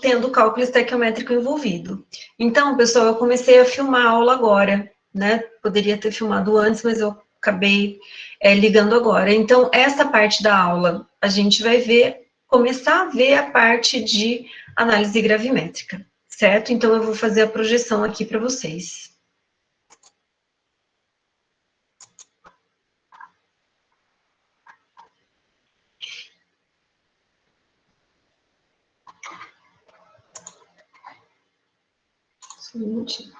tendo cálculo estequiométrico envolvido. Então, pessoal, eu comecei a filmar a aula agora, né? Poderia ter filmado antes, mas eu acabei ligando agora. Então, essa parte da aula, a gente vai ver, começar a ver a parte de análise gravimétrica, certo? Então, eu vou fazer a projeção aqui para vocês. Só um minutinho.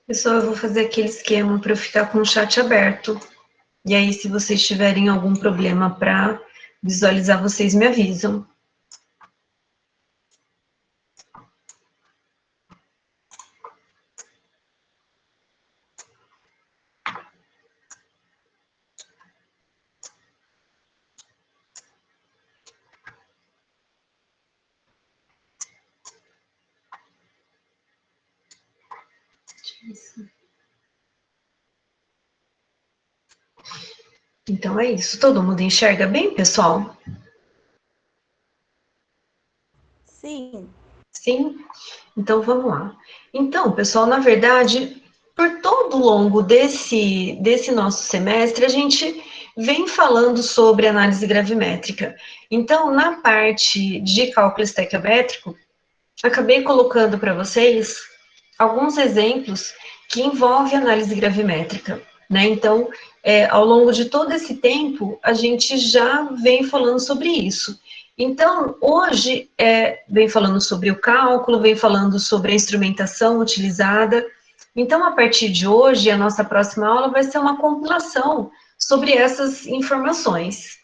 Pessoal, eu vou fazer aquele esquema para eu ficar com o chat aberto. E aí, se vocês tiverem algum problema para visualizar, vocês me avisam. Então é isso. Todo mundo enxerga bem, pessoal? Sim. Sim? Então vamos lá. Então, pessoal, na verdade, por todo o longo desse nosso semestre, a gente vem falando sobre análise gravimétrica. Então, na parte de cálculo estequiométrico, acabei colocando para vocês alguns exemplos que envolvem análise gravimétrica, né? Então, ao longo de todo esse tempo, a gente já vem falando sobre isso. Então, hoje, vem falando sobre o cálculo, vem falando sobre a instrumentação utilizada. Então, a partir de hoje, a nossa próxima aula vai ser uma compilação sobre essas informações.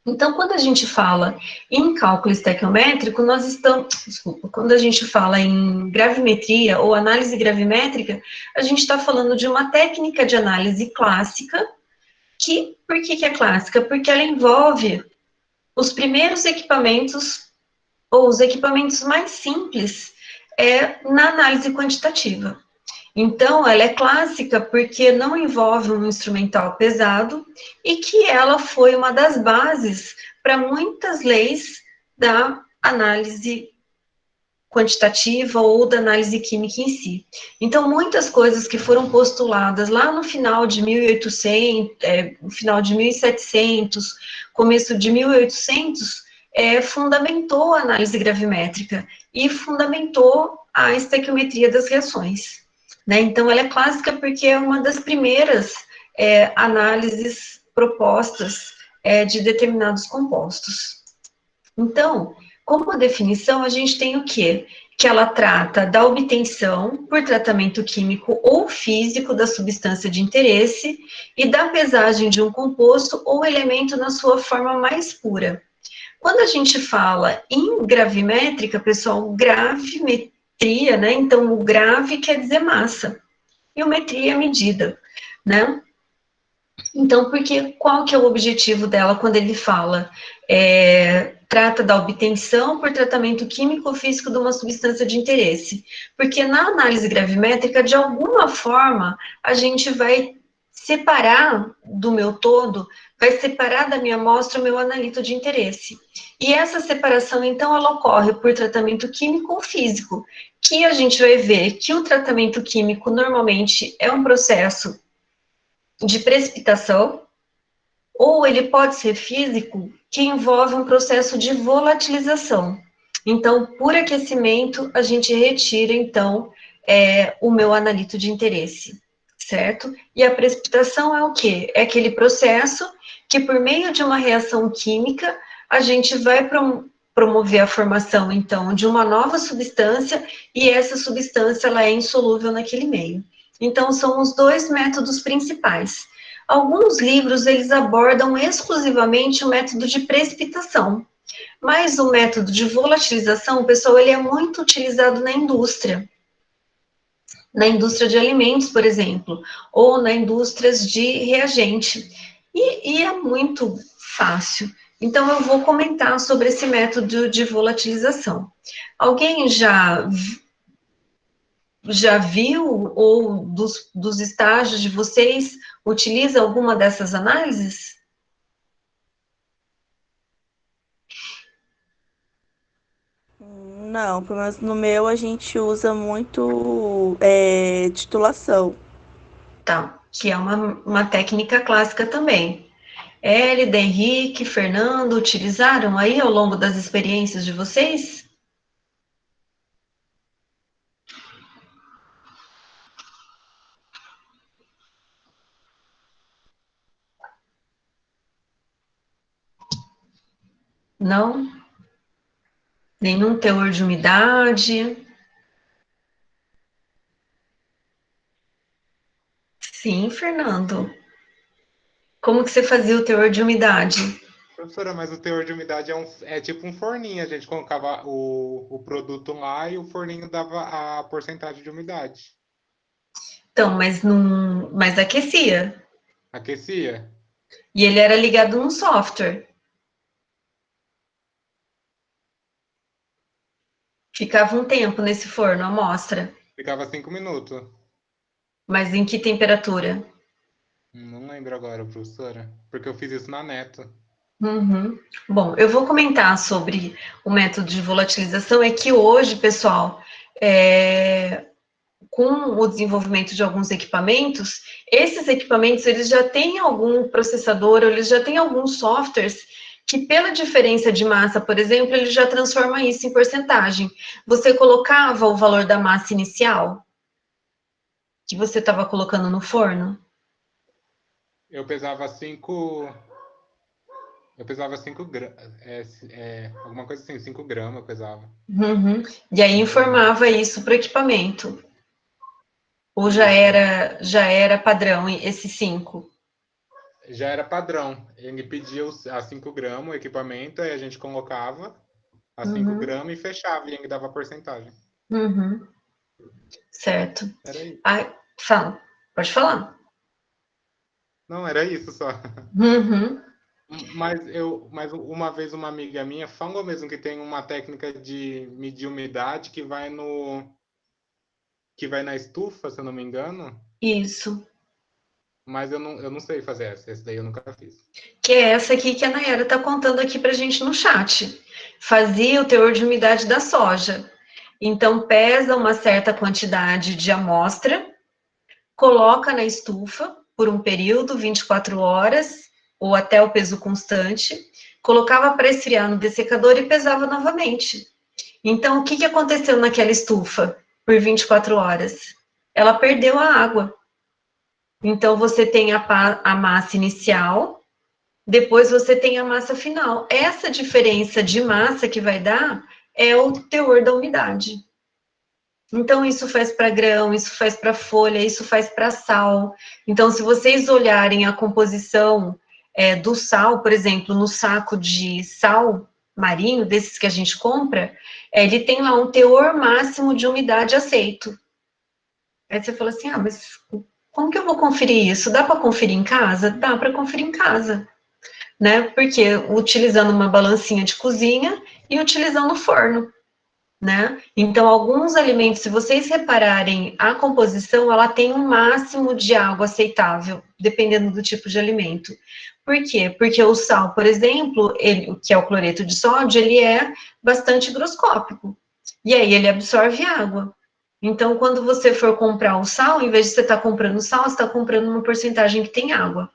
Então, quando a gente fala em cálculo estequiométrico, quando a gente fala em gravimetria ou análise gravimétrica, a gente está falando de uma técnica de análise clássica, por que é clássica? Porque ela envolve os primeiros equipamentos, ou os equipamentos mais simples, na análise quantitativa. Então, ela é clássica porque não envolve um instrumental pesado e que ela foi uma das bases para muitas leis da análise quantitativa ou da análise química em si. Então, muitas coisas que foram postuladas lá no final de 1800, final de 1700, começo de 1800, fundamentou a análise gravimétrica e fundamentou a estequiometria das reações. Né? Então, ela é clássica porque é uma das primeiras análises propostas de determinados compostos. Então, como definição, a gente tem o quê? Que ela trata da obtenção, por tratamento químico ou físico, da substância de interesse e da pesagem de um composto ou elemento na sua forma mais pura. Quando a gente fala em gravimétrica, pessoal, gravimetria, né? Então, o grave quer dizer massa, e o metria é medida, né? Então, qual que é o objetivo dela quando ele fala? Trata da obtenção por tratamento químico ou físico de uma substância de interesse. Porque na análise gravimétrica, de alguma forma, a gente vai separar do meu todo, vai separar da minha amostra o meu analito de interesse. E essa separação, então, ela ocorre por tratamento químico ou físico, que a gente vai ver que o tratamento químico, normalmente, é um processo de precipitação, ou ele pode ser físico, que envolve um processo de volatilização. Então, por aquecimento, a gente retira, então, o meu analito de interesse, certo? E a precipitação é o quê? É aquele processo que por meio de uma reação química, a gente vai promover a formação, então, de uma nova substância, e essa substância, ela é insolúvel naquele meio. Então, são os dois métodos principais. Alguns livros, eles abordam exclusivamente o método de precipitação, mas o método de volatilização, pessoal, ele é muito utilizado na indústria de alimentos, por exemplo, ou na indústrias de reagente, e é muito fácil. Então, eu vou comentar sobre esse método de volatilização. Alguém já viu, ou dos estágios de vocês, utiliza alguma dessas análises? Não, pelo menos no meu a gente usa muito titulação. Tá, que é uma técnica clássica também. Hélida, Henrique, Fernando, utilizaram aí ao longo das experiências de vocês? Não? Nenhum teor de umidade? Sim, Fernando. Como que você fazia o teor de umidade? Professora, mas o teor de umidade é tipo um forninho. A gente colocava o produto lá e o forninho dava a porcentagem de umidade. Então, mas aquecia. Aquecia. E ele era ligado num software. Ficava um tempo nesse forno, a amostra. Ficava 5 minutos. Mas em que temperatura? Não lembro agora, professora. Porque eu fiz isso na Neto. Uhum. Bom, eu vou comentar sobre o método de volatilização. É que hoje, pessoal, com o desenvolvimento de alguns equipamentos, esses equipamentos eles já têm algum processador, eles já têm alguns softwares que, pela diferença de massa, por exemplo, ele já transforma isso em porcentagem. Você colocava o valor da massa inicial que você estava colocando no forno? Eu pesava 5. Eu pesava 5 gramas. Alguma coisa assim, 5 gramas eu pesava. Uhum. E aí Não lembro. informava isso para o equipamento. Ou Isso. já era padrão esse 5? Já era padrão. Ele pedia a 5 gramas o equipamento, aí a gente colocava a 5 Uhum. gramas e fechava, e ele dava a porcentagem. Uhum. Certo. Era isso. Ah, fala. Pode falar. Não, era isso só. Uhum. Mas uma vez uma amiga minha falou mesmo que tem uma técnica de medir umidade que vai na estufa, se eu não me engano, Isso. mas eu não sei fazer essa. Essa daí eu nunca fiz. Que é essa aqui que a Nayara está contando aqui para a gente no chat. Fazia o teor de umidade da soja. Então, pesa uma certa quantidade de amostra, coloca na estufa por um período, 24 horas, ou até o peso constante, colocava para esfriar no dessecador e pesava novamente. Então, o que aconteceu naquela estufa por 24 horas? Ela perdeu a água. Então, você tem a massa inicial, depois você tem a massa final. Essa diferença de massa que vai dar é o teor da umidade. Então, isso faz para grão, isso faz para folha, isso faz para sal. Então, se vocês olharem a composição do sal, por exemplo, no saco de sal marinho, desses que a gente compra, ele tem lá um teor máximo de umidade aceito. Aí você fala assim, mas como que eu vou conferir isso? Dá para conferir em casa? Dá para conferir em casa, né? Porque utilizando uma balancinha de cozinha e utilizando o forno, né? Então, alguns alimentos, se vocês repararem a composição, ela tem um máximo de água aceitável, dependendo do tipo de alimento. Por quê? Porque o sal, por exemplo, que é o cloreto de sódio, ele é bastante higroscópico. E aí ele absorve água. Então, quando você for comprar o sal, em vez de você estar comprando sal, você está comprando uma porcentagem que tem água,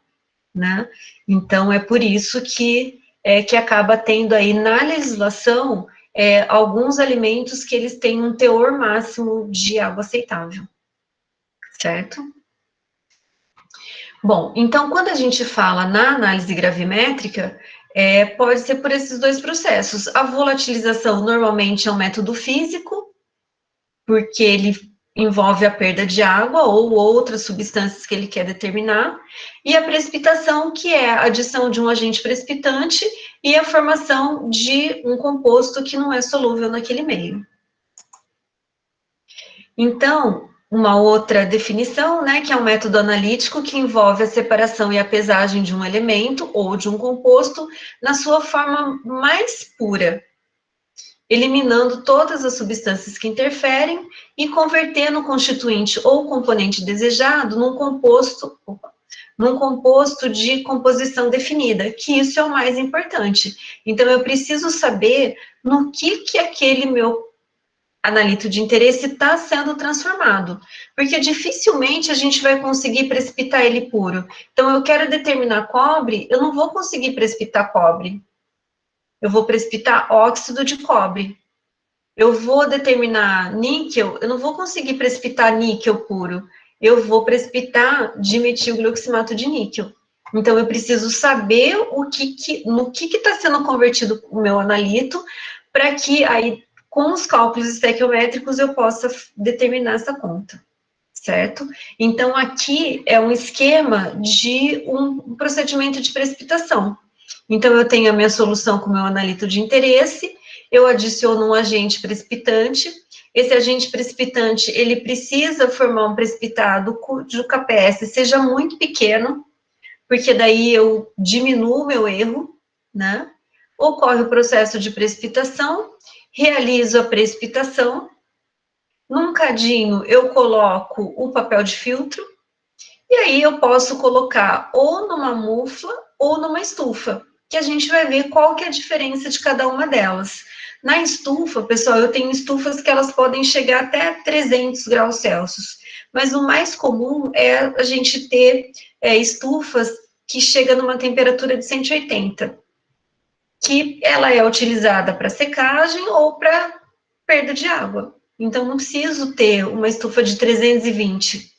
né? Então, é por isso que acaba tendo aí na legislação alguns alimentos que eles têm um teor máximo de água aceitável, certo? Bom, então, quando a gente fala na análise gravimétrica, pode ser por esses dois processos. A volatilização normalmente é um método físico, porque ele envolve a perda de água ou outras substâncias que ele quer determinar, e a precipitação, que é a adição de um agente precipitante e a formação de um composto que não é solúvel naquele meio. Então, uma outra definição, né, que é um método analítico que envolve a separação e a pesagem de um elemento ou de um composto na sua forma mais pura, eliminando todas as substâncias que interferem e convertendo o constituinte ou componente desejado num composto de composição definida, que isso é o mais importante. Então, eu preciso saber no que aquele meu analito de interesse está sendo transformado, porque dificilmente a gente vai conseguir precipitar ele puro. Então, eu quero determinar cobre, eu não vou conseguir precipitar cobre, eu vou precipitar óxido de cobre. Eu vou determinar níquel, eu não vou conseguir precipitar níquel puro, eu vou precipitar dimetilglioximato de níquel. Então, eu preciso saber no que está sendo convertido o meu analito, para que aí, com os cálculos estequiométricos, eu possa determinar essa conta, certo? Então, aqui é um esquema de um procedimento de precipitação. Então, eu tenho a minha solução com o meu analito de interesse, eu adiciono um agente precipitante, esse agente precipitante, ele precisa formar um precipitado cujo KPS seja muito pequeno, porque daí eu diminuo o meu erro, né? Ocorre o processo de precipitação, realizo a precipitação, num cadinho eu coloco o papel de filtro, e aí eu posso colocar ou numa mufla ou numa estufa, que a gente vai ver qual que é a diferença de cada uma delas. Na estufa, pessoal, eu tenho estufas que elas podem chegar até 300 graus Celsius, mas o mais comum é a gente ter estufas que chegam numa temperatura de 180, que ela é utilizada para secagem ou para perda de água. Então, não preciso ter uma estufa de 320,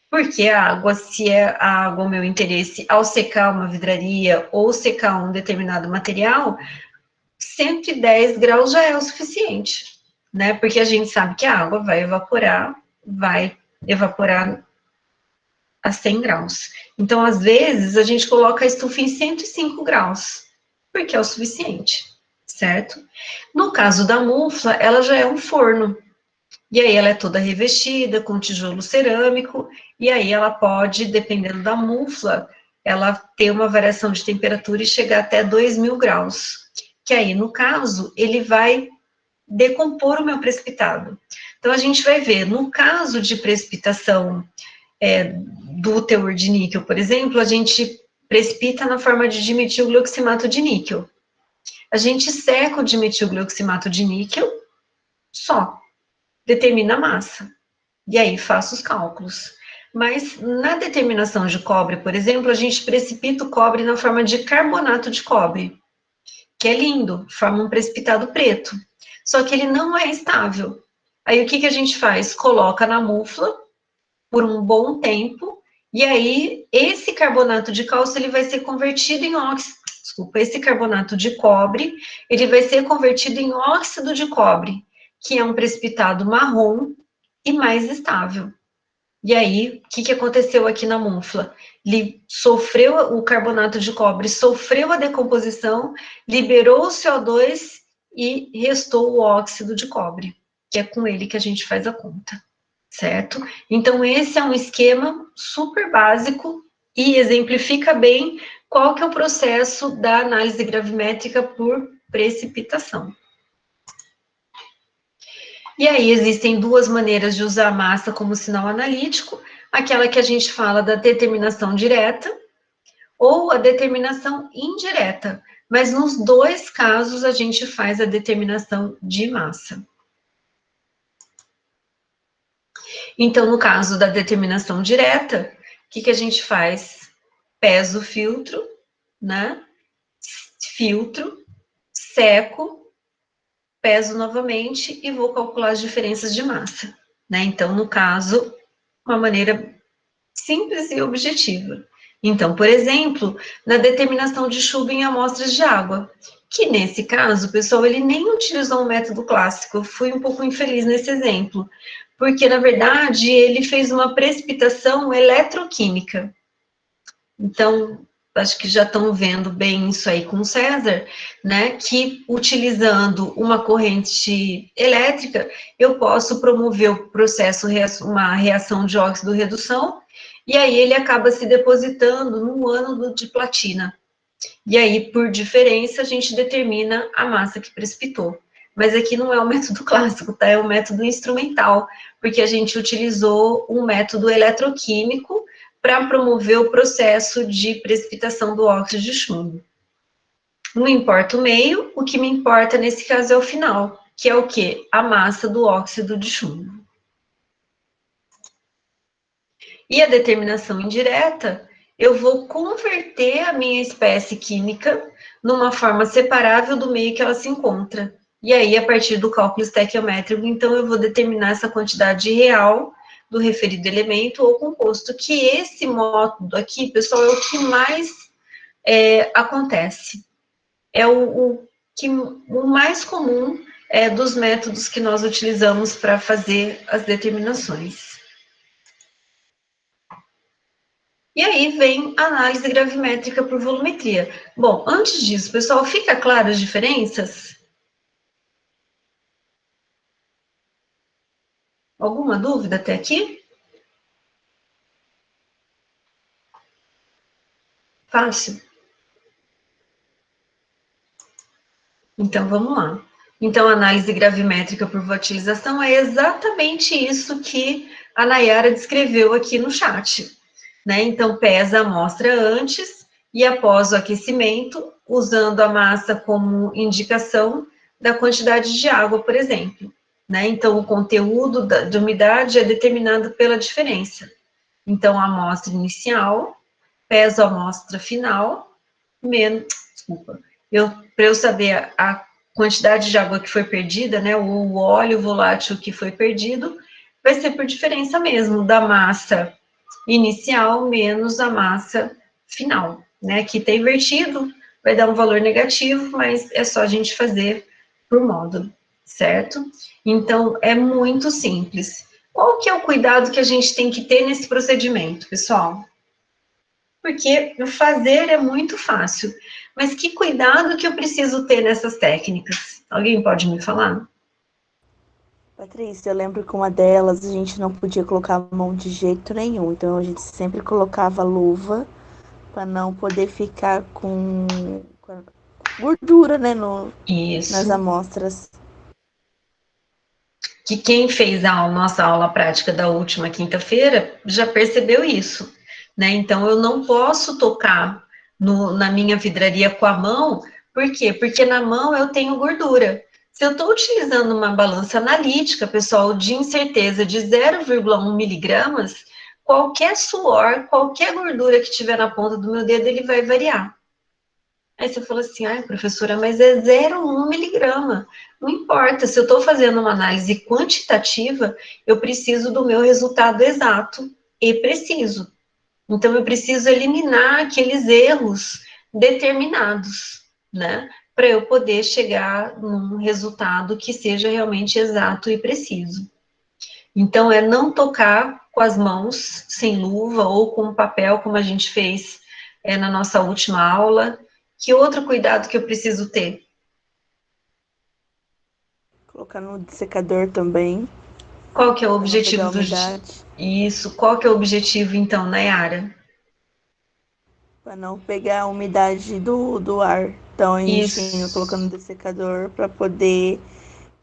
porque a água, se é a água o meu interesse ao secar uma vidraria ou secar um determinado material, 110 graus já é o suficiente, né? Porque a gente sabe que a água vai evaporar a 100 graus. Então, às vezes, a gente coloca a estufa em 105 graus, porque é o suficiente, certo? No caso da mufla, ela já é um forno, e aí ela é toda revestida com tijolo cerâmico, e aí ela pode, dependendo da mufla, ela ter uma variação de temperatura e chegar até 2.000 graus. Que aí, no caso, ele vai decompor o meu precipitado. Então, a gente vai ver, no caso de precipitação do teor de níquel, por exemplo, a gente precipita na forma de dimetilglioximato de níquel. A gente seca o dimetilglioximato de níquel só, determina a massa, e aí faço os cálculos. Mas na determinação de cobre, por exemplo, a gente precipita o cobre na forma de carbonato de cobre, que é lindo, forma um precipitado preto, só que ele não é estável. Aí o que a gente faz? Coloca na mufla por um bom tempo, e aí esse carbonato de cálcio ele vai ser convertido em óxido, esse carbonato de cobre, ele vai ser convertido em óxido de cobre, que é um precipitado marrom e mais estável. E aí, o que aconteceu aqui na mufla? Ele sofreu, o carbonato de cobre sofreu a decomposição, liberou o CO2 e restou o óxido de cobre, que é com ele que a gente faz a conta, certo? Então, esse é um esquema super básico e exemplifica bem qual que é o processo da análise gravimétrica por precipitação. E aí existem duas maneiras de usar a massa como sinal analítico, aquela que a gente fala da determinação direta ou a determinação indireta, mas nos dois casos a gente faz a determinação de massa. Então, no caso da determinação direta, o que a gente faz? Peso o filtro, né? Filtro, seco, peso novamente e vou calcular as diferenças de massa, né? Então, no caso, uma maneira simples e objetiva. Então, por exemplo, na determinação de chuva em amostras de água, que nesse caso, pessoal, ele nem utilizou um método clássico, eu fui um pouco infeliz nesse exemplo, porque, na verdade, ele fez uma precipitação eletroquímica. Então, acho que já estão vendo bem isso aí com o César, né, que utilizando uma corrente elétrica, eu posso promover o processo, uma reação de óxido-redução, e aí ele acaba se depositando no ânodo de platina. E aí, por diferença, a gente determina a massa que precipitou. Mas aqui não é o método clássico, tá? É o método instrumental, porque a gente utilizou um método eletroquímico para promover o processo de precipitação do óxido de chumbo. Não importa o meio, o que me importa nesse caso é o final, que é o quê? A massa do óxido de chumbo. E a determinação indireta, eu vou converter a minha espécie química numa forma separável do meio que ela se encontra. E aí, a partir do cálculo estequiométrico, então, eu vou determinar essa quantidade real do referido elemento ou composto, que esse método aqui, pessoal, é o que mais acontece. É o mais comum dos métodos que nós utilizamos para fazer as determinações. E aí vem a análise gravimétrica por volumetria. Bom, antes disso, pessoal, fica claro as diferenças? Alguma dúvida até aqui? Fácil? Então, vamos lá. Então, a análise gravimétrica por volatilização é exatamente isso que a Nayara descreveu aqui no chat. Né? Então, pesa a amostra antes e após o aquecimento, usando a massa como indicação da quantidade de água, por exemplo. Né? Então, o conteúdo de umidade é determinado pela diferença. Então, a amostra inicial, peso a amostra final, menos, desculpa, para eu saber a quantidade de água que foi perdida, né, o óleo volátil que foi perdido, vai ser por diferença mesmo da massa inicial menos a massa final, né, que está invertido, vai dar um valor negativo, mas é só a gente fazer por módulo, certo? Então, é muito simples. Qual que é o cuidado que a gente tem que ter nesse procedimento, pessoal? Porque o fazer é muito fácil, mas que cuidado que eu preciso ter nessas técnicas? Alguém pode me falar? Patrícia, eu lembro que uma delas a gente não podia colocar a mão de jeito nenhum, então a gente sempre colocava luva para não poder ficar com gordura, né, nas Isso. amostras. Que quem fez a nossa aula prática da última quinta-feira já percebeu isso, né? Então, eu não posso tocar na minha vidraria com a mão, por quê? Porque na mão eu tenho gordura. Se eu estou utilizando uma balança analítica, pessoal, de incerteza de 0,1 miligramas, qualquer suor, qualquer gordura que tiver na ponta do meu dedo, ele vai variar. Aí você fala assim, ai, professora, mas é 0,1 miligrama. Não importa, se eu estou fazendo uma análise quantitativa, eu preciso do meu resultado exato e preciso. Então, eu preciso eliminar aqueles erros determinados, né? Para eu poder chegar num resultado que seja realmente exato e preciso. Então, é não tocar com as mãos, sem luva ou com papel, como a gente fez na nossa última aula. Que outro cuidado que eu preciso ter? Colocar no dessecador também, Qual que é o para não objetivo pegar do... umidade. Isso, qual que é o objetivo, então, Nayara? Para não pegar a umidade do ar. Então a gente indo colocando no Isso. dessecador para poder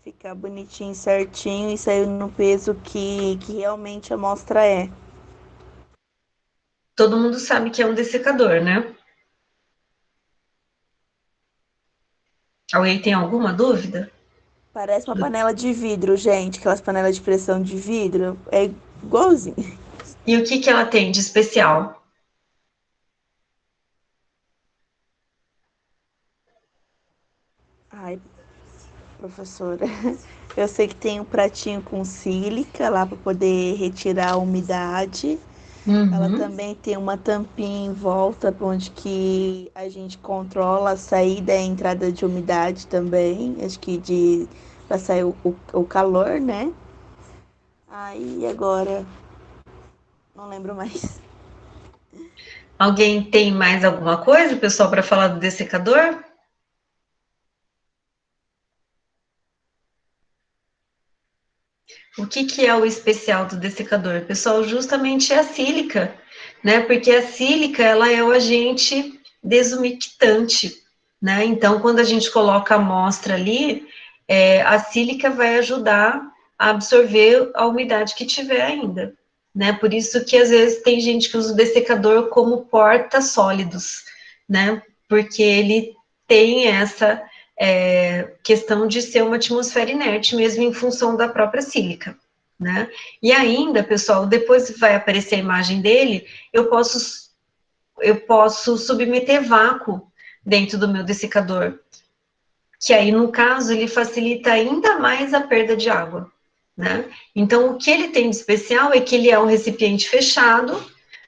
ficar bonitinho, certinho e sair no peso que realmente a amostra é. Todo mundo sabe que é um dessecador, né? Alguém tem alguma dúvida? Parece uma panela de vidro, gente. Aquelas panelas de pressão de vidro. É igualzinho. E o que que ela tem de especial? Ai, professora. Eu sei que tem um pratinho com sílica lá para poder retirar a umidade. Ela Uhum. também tem uma tampinha em volta, onde que a gente controla a saída e a entrada de umidade também. Acho que para sair o calor, né? Aí agora não lembro mais. Alguém tem mais alguma coisa, pessoal, para falar do dessecador? O que, que é o especial do dessecador? Pessoal, justamente é a sílica, né? Porque a sílica, ela é o agente desumectante, né? Então, quando a gente coloca a amostra ali, a sílica vai ajudar a absorver a umidade que tiver ainda, né? Por isso que, às vezes, tem gente que usa o dessecador como porta-sólidos, né? Porque ele tem essa questão de ser uma atmosfera inerte, mesmo em função da própria sílica, né? E ainda, pessoal, depois vai aparecer a imagem dele, eu posso submeter vácuo dentro do meu dessecador, que aí, no caso, ele facilita ainda mais a perda de água, né? Então, o que ele tem de especial é que ele é um recipiente fechado,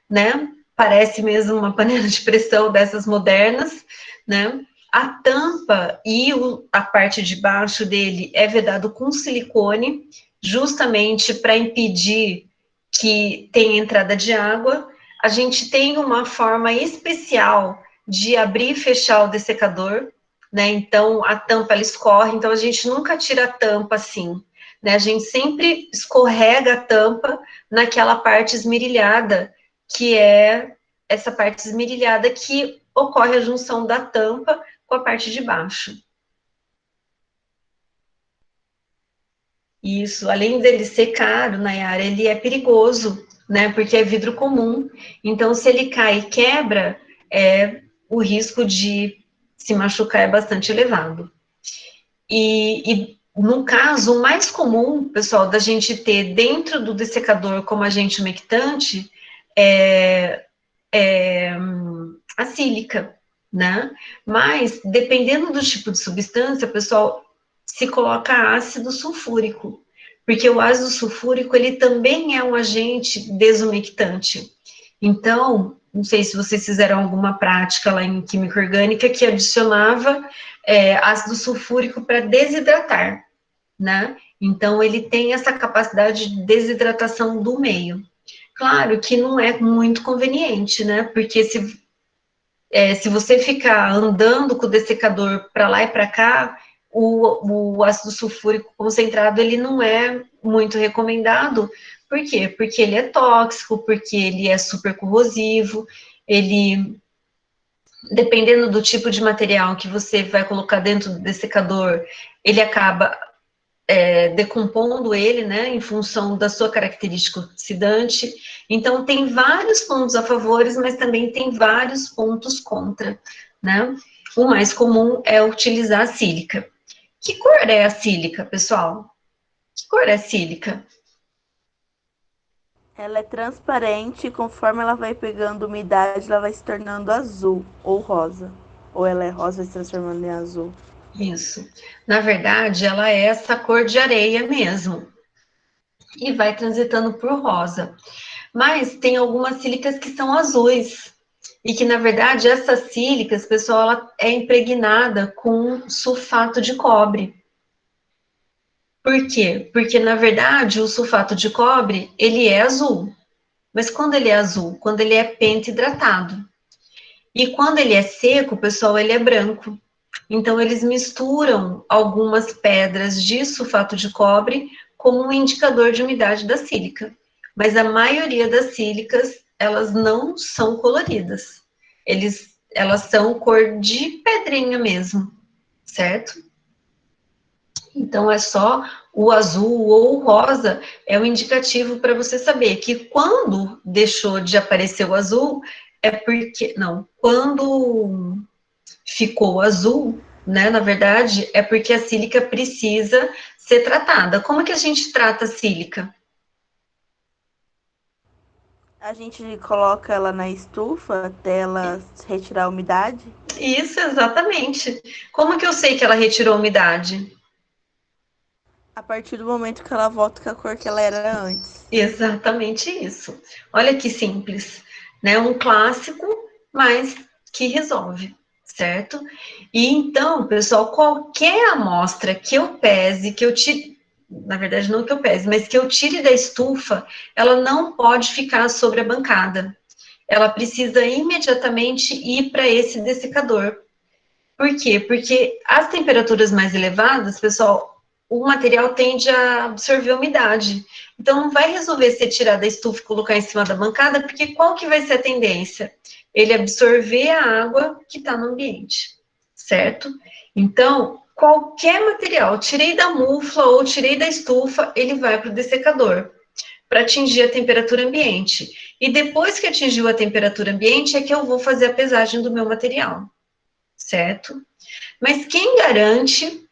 né? Parece mesmo uma panela de pressão dessas modernas, né? A tampa e a parte de baixo dele é vedado com silicone, justamente para impedir que tenha entrada de água. A gente tem uma forma especial de abrir e fechar o dessecador, né? Então a tampa ela escorre, então a gente nunca tira a tampa assim, né? A gente sempre escorrega a tampa naquela parte esmerilhada, que é essa parte esmerilhada que ocorre a junção da tampa com a parte de baixo. Isso, além dele ser caro, Nayara, ele é perigoso, né? Porque é vidro comum. Então, se ele cai e quebra, o risco de se machucar é bastante elevado. E no caso, o mais comum, pessoal, da gente ter dentro do dessecador como agente umectante é a sílica, né? Mas, dependendo do tipo de substância, pessoal, se coloca ácido sulfúrico, porque o ácido sulfúrico, ele também é um agente desumectante. Então, não sei se vocês fizeram alguma prática lá em química orgânica que adicionava ácido sulfúrico para desidratar, né? Então, ele tem essa capacidade de desidratação do meio. Claro que não é muito conveniente, né? Porque se você ficar andando com o dessecador para lá e para cá, o ácido sulfúrico concentrado ele não é muito recomendado. Por quê? Porque ele é tóxico, porque ele é super corrosivo, ele, dependendo do tipo de material que você vai colocar dentro do dessecador, ele acaba decompondo ele, né, em função da sua característica oxidante. Então, tem vários pontos a favor, mas também tem vários pontos contra, né? O mais comum é utilizar a sílica. Que cor é a sílica, pessoal? Que cor é a sílica? Ela é transparente e conforme ela vai pegando umidade, ela vai se tornando azul ou rosa. Ou ela é rosa e se transformando em azul. Isso. Na verdade, ela é essa cor de areia mesmo. E vai transitando por rosa. Mas tem algumas sílicas que são azuis. E que, na verdade, essas sílicas, pessoal, ela é impregnada com sulfato de cobre. Por quê? Porque, na verdade, o sulfato de cobre, ele é azul. Mas quando ele é azul? Quando ele é penta-hidratado. E quando ele é seco, pessoal, ele é branco. Então, eles misturam algumas pedras de sulfato de cobre como um indicador de umidade da sílica. Mas a maioria das sílicas, elas não são coloridas. Elas são cor de pedrinha mesmo, certo? Então, é só o azul ou o rosa é o indicativo para você saber que quando deixou de aparecer o azul, é porque. Não, quando ficou azul, né? Na verdade, é porque a sílica precisa ser tratada. Como que a gente trata a sílica? A gente coloca ela na estufa até ela retirar a umidade. Isso, exatamente. Como que eu sei que ela retirou a umidade? A partir do momento que ela volta com a cor que ela era antes. Exatamente isso. Olha que simples, né? Um clássico, mas que resolve, certo? E então, pessoal, qualquer amostra que eu pese, que eu tire, na verdade não que eu pese, mas que eu tire da estufa, ela não pode ficar sobre a bancada. Ela precisa imediatamente ir para esse dessecador. Por quê? Porque as temperaturas mais elevadas, pessoal, o material tende a absorver umidade. Então, não vai resolver você tirar da estufa e colocar em cima da bancada, porque qual que vai ser a tendência? Ele absorver a água que está no ambiente, certo? Então, qualquer material, tirei da mufla ou tirei da estufa, ele vai para o dessecador, para atingir a temperatura ambiente. E depois que atingiu a temperatura ambiente, é que eu vou fazer a pesagem do meu material, certo? Mas quem garante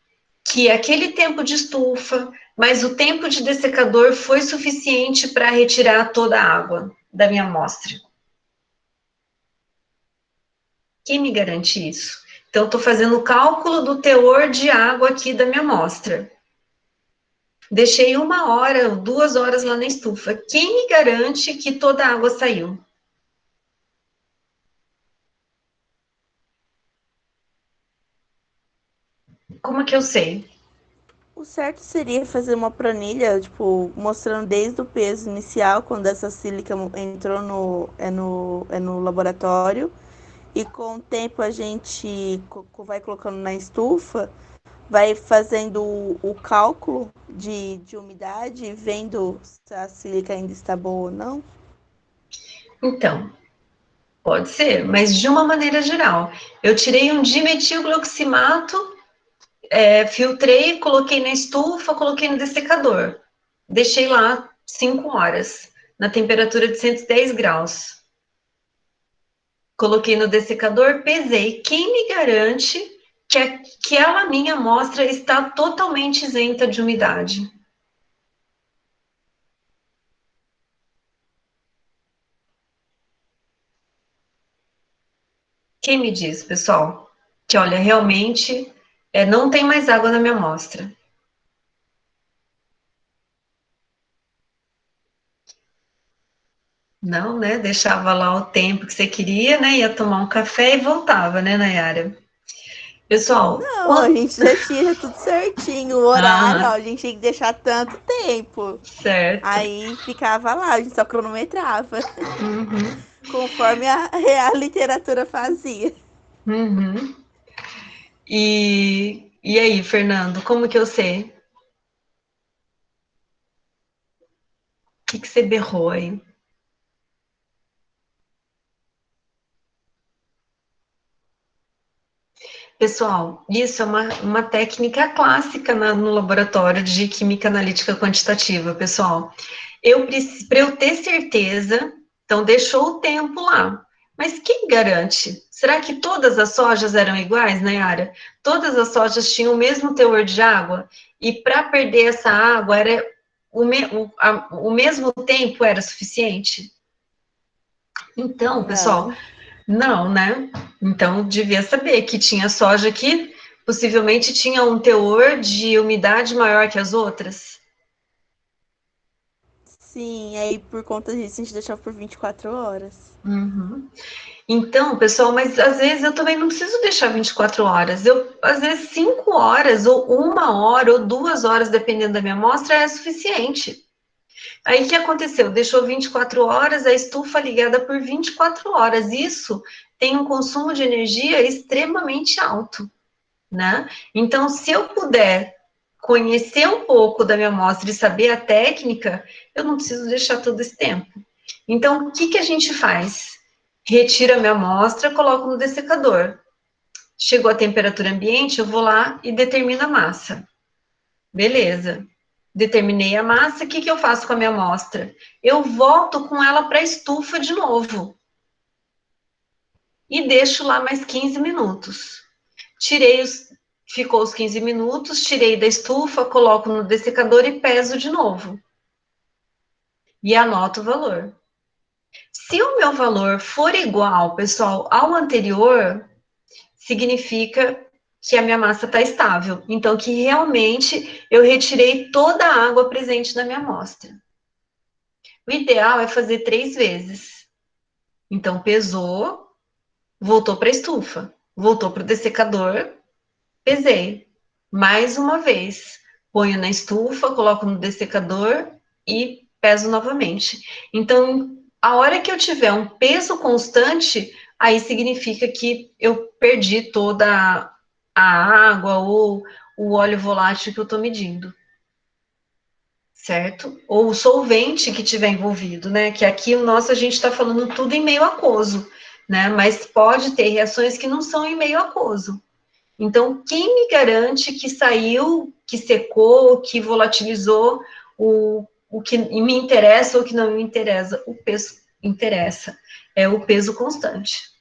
que aquele tempo de estufa, mais o tempo de dessecador foi suficiente para retirar toda a água da minha amostra? Quem me garante isso? Então, estou fazendo o cálculo do teor de água aqui da minha amostra. Deixei 1 hora, 2 horas lá na estufa. Quem me garante que toda a água saiu? Como é que eu sei? O certo seria fazer uma planilha, tipo, mostrando desde o peso inicial, quando essa sílica entrou no laboratório, e com o tempo a gente vai colocando na estufa, vai fazendo o cálculo de umidade, vendo se a sílica ainda está boa ou não. Então, pode ser, mas de uma maneira geral. Eu tirei um dimetilgluximato, filtrei, coloquei na estufa, coloquei no dessecador. Deixei lá 5 horas, na temperatura de 110 graus. Coloquei no dessecador, pesei. Quem me garante que aquela minha amostra está totalmente isenta de umidade? Quem me diz, pessoal, que olha, realmente não tem mais água na minha amostra? Não, né? Deixava lá o tempo que você queria, né? Ia tomar um café e voltava, né, Nayara? Pessoal, Não, a gente já tinha tudo certinho, o horário, ó, ah, a gente tinha que deixar tanto tempo. certo. Aí ficava lá, a gente só cronometrava, Uhum, conforme a literatura fazia. uhum. E aí, Fernando, como que eu sei? O que você berrou aí? Pessoal, isso é uma técnica clássica no laboratório de química analítica quantitativa, pessoal. Para eu ter certeza, então deixou o tempo lá. Mas quem garante? Será que todas as sojas eram iguais, Nayara? Todas as sojas tinham o mesmo teor de água? E para perder essa água, era o mesmo tempo era suficiente? Então, pessoal, Não. não, né? Então, devia saber que tinha soja que possivelmente tinha um teor de umidade maior que as outras. Sim, aí por conta disso a gente deixava por 24 horas. Uhum. Então, pessoal, mas às vezes eu também não preciso deixar 24 horas. Eu, às vezes, 5 horas, ou 1 hora, ou 2 horas, dependendo da minha amostra, é suficiente. Aí o que aconteceu? Deixou 24 horas, a estufa ligada por 24 horas. Isso tem um consumo de energia extremamente alto, né? Então, se eu puder conhecer um pouco da minha amostra e saber a técnica, eu não preciso deixar todo esse tempo. Então, o que, que a gente faz? Retiro a minha amostra, coloco no dessecador. Chegou a temperatura ambiente, eu vou lá e determino a massa. Beleza. Determinei a massa, o que, que eu faço com a minha amostra? Eu volto com ela para a estufa de novo. E deixo lá mais 15 minutos. Ficou os 15 minutos, tirei da estufa, coloco no dessecador e peso de novo. E anoto o valor. Se o meu valor for igual, pessoal, ao anterior, significa que a minha massa está estável. Então, que realmente eu retirei toda a água presente na minha amostra. O ideal é fazer 3 vezes. Então, pesou, voltou para a estufa, voltou para o dessecador, pesei. Mais uma vez, ponho na estufa, coloco no dessecador e peso novamente. Então, a hora que eu tiver um peso constante, aí significa que eu perdi toda a água ou o óleo volátil que eu estou medindo. Certo? Ou o solvente que tiver envolvido, né? Que aqui o nosso a gente está falando tudo em meio aquoso, né? Mas pode ter reações que não são em meio aquoso. Então, quem me garante que saiu, que secou, que volatilizou o que me interessa ou que não me interessa? O peso interessa, é o peso constante.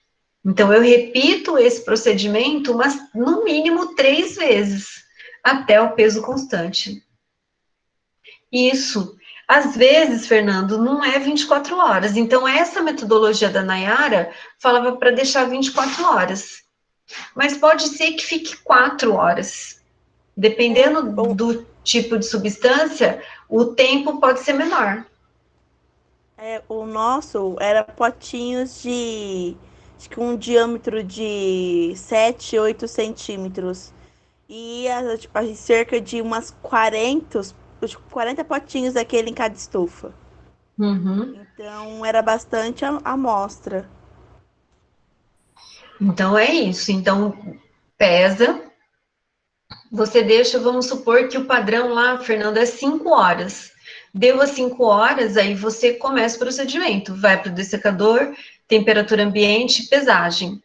Então, eu repito esse procedimento, mas no mínimo 3 vezes, até o peso constante. Isso. Às vezes, Fernando, não é 24 horas. Então, essa metodologia da Nayara falava para deixar 24 horas. Mas pode ser que fique 4 horas. Dependendo do tipo de substância, o tempo pode ser menor. O nosso era potinhos de, acho que um diâmetro de 7, 8 centímetros. E tipo, cerca de umas 40 potinhos daquele em cada estufa. Uhum. Então era bastante amostra. Então é isso. Então pesa. Você deixa, vamos supor que o padrão lá, Fernando, é 5 horas. Deu as 5 horas, aí você começa o procedimento. Vai para o dessecador, temperatura ambiente, pesagem.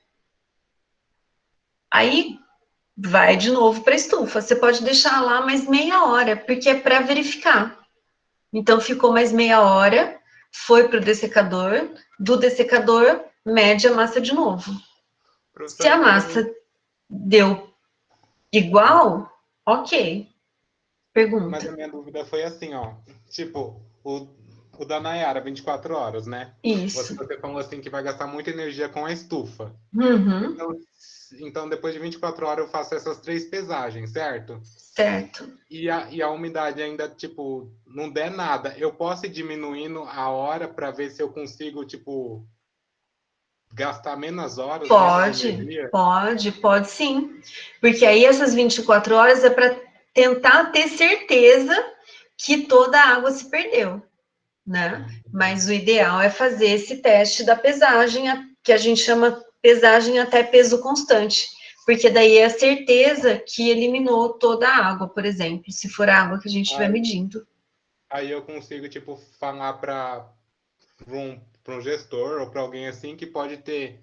Aí vai de novo para a estufa. Você pode deixar lá mais meia hora, porque é para verificar. Então ficou mais meia hora, foi para o dessecador, do dessecador, mede a massa de novo. Se Professora, a massa deu igual, ok. mas a Pergunta. minha dúvida foi assim, ó. Tipo, o da Nayara, 24 horas, né? Isso. Você falou assim que vai gastar muita energia com a estufa. Uhum, Então, depois de 24 horas, eu faço essas 3 pesagens, certo? certo. E a umidade ainda, tipo, não der nada. Eu posso ir diminuindo a hora para ver se eu consigo, tipo, gastar menos horas, menos Pode, energia? pode sim. Porque aí essas 24 horas é para tentar ter certeza que toda a água se perdeu, né? Mas o ideal é fazer esse teste da pesagem, que a gente chama pesagem até peso constante, porque daí é a certeza que eliminou toda a água, por exemplo, se for a água que a gente estiver Aí, medindo. aí eu consigo, tipo, falar para um gestor ou para alguém assim que pode ter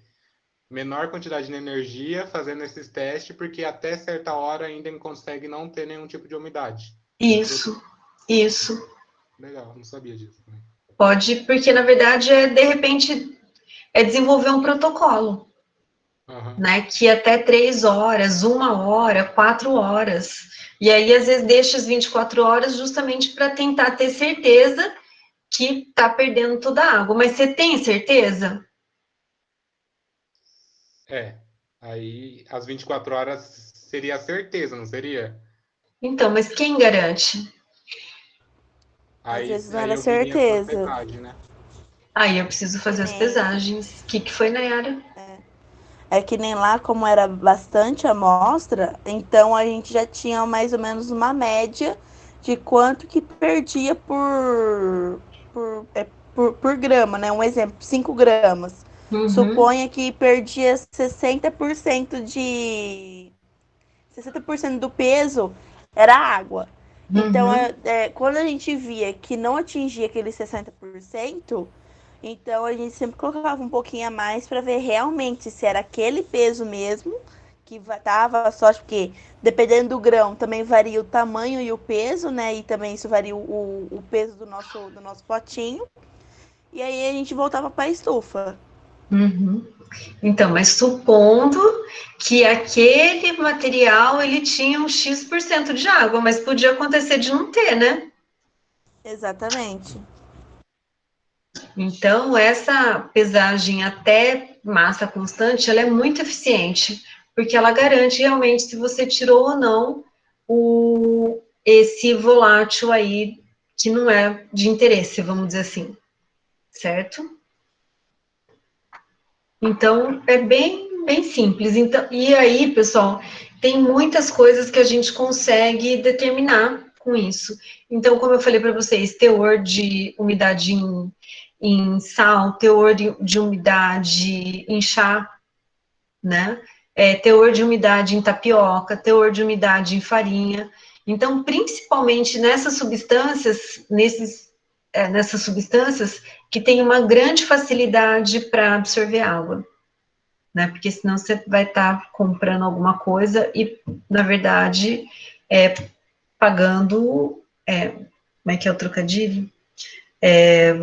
menor quantidade de energia fazendo esses testes, porque até certa hora ainda consegue não ter nenhum tipo de umidade. Isso. Legal, não sabia disso também. Pode, porque na verdade de repente, é desenvolver um protocolo, Uhum. né? Que até 3 horas, 1 hora, 4 horas. E aí, às vezes, deixa as 24 horas justamente para tentar ter certeza que tá perdendo toda a água. Mas você tem certeza? É. Aí as 24 horas seria a certeza, não seria? Então, mas quem garante? Às Aí, vezes não aí era eu viria com a certeza. pesagem, né? Aí eu preciso Que fazer as nem, pesagens. O que foi, Nayara? é que nem lá, como era bastante amostra, então a gente já tinha mais ou menos uma média de quanto que perdia por grama, né? Um exemplo, 5 gramas. Uhum, Suponha que perdia 60% do peso era água. Então, uhum. quando a gente via que não atingia aquele 60%, então a gente sempre colocava um pouquinho a mais para ver realmente se era aquele peso mesmo que tava só, porque dependendo do grão também varia o tamanho e o peso, né? E também isso varia o peso do nosso potinho. E aí a gente voltava para a estufa. Uhum. Então, mas supondo que aquele material ele tinha um X% de água, mas podia acontecer de não ter, né? Exatamente. Então, essa pesagem até massa constante, ela é muito eficiente, porque ela garante realmente se você tirou ou não esse volátil aí, que não é de interesse, vamos dizer assim, certo? Então, é bem simples. Então, e aí, pessoal, tem muitas coisas que a gente consegue determinar com isso. Então, como eu falei para vocês, teor de umidade em sal, teor de umidade em chá, né? Teor de umidade em tapioca, teor de umidade em farinha. Então, principalmente nessas substâncias, nessas substâncias que têm uma grande facilidade para absorver água, né? Porque senão você vai estar comprando alguma coisa e, na verdade, pagando. Como é que é o trocadilho?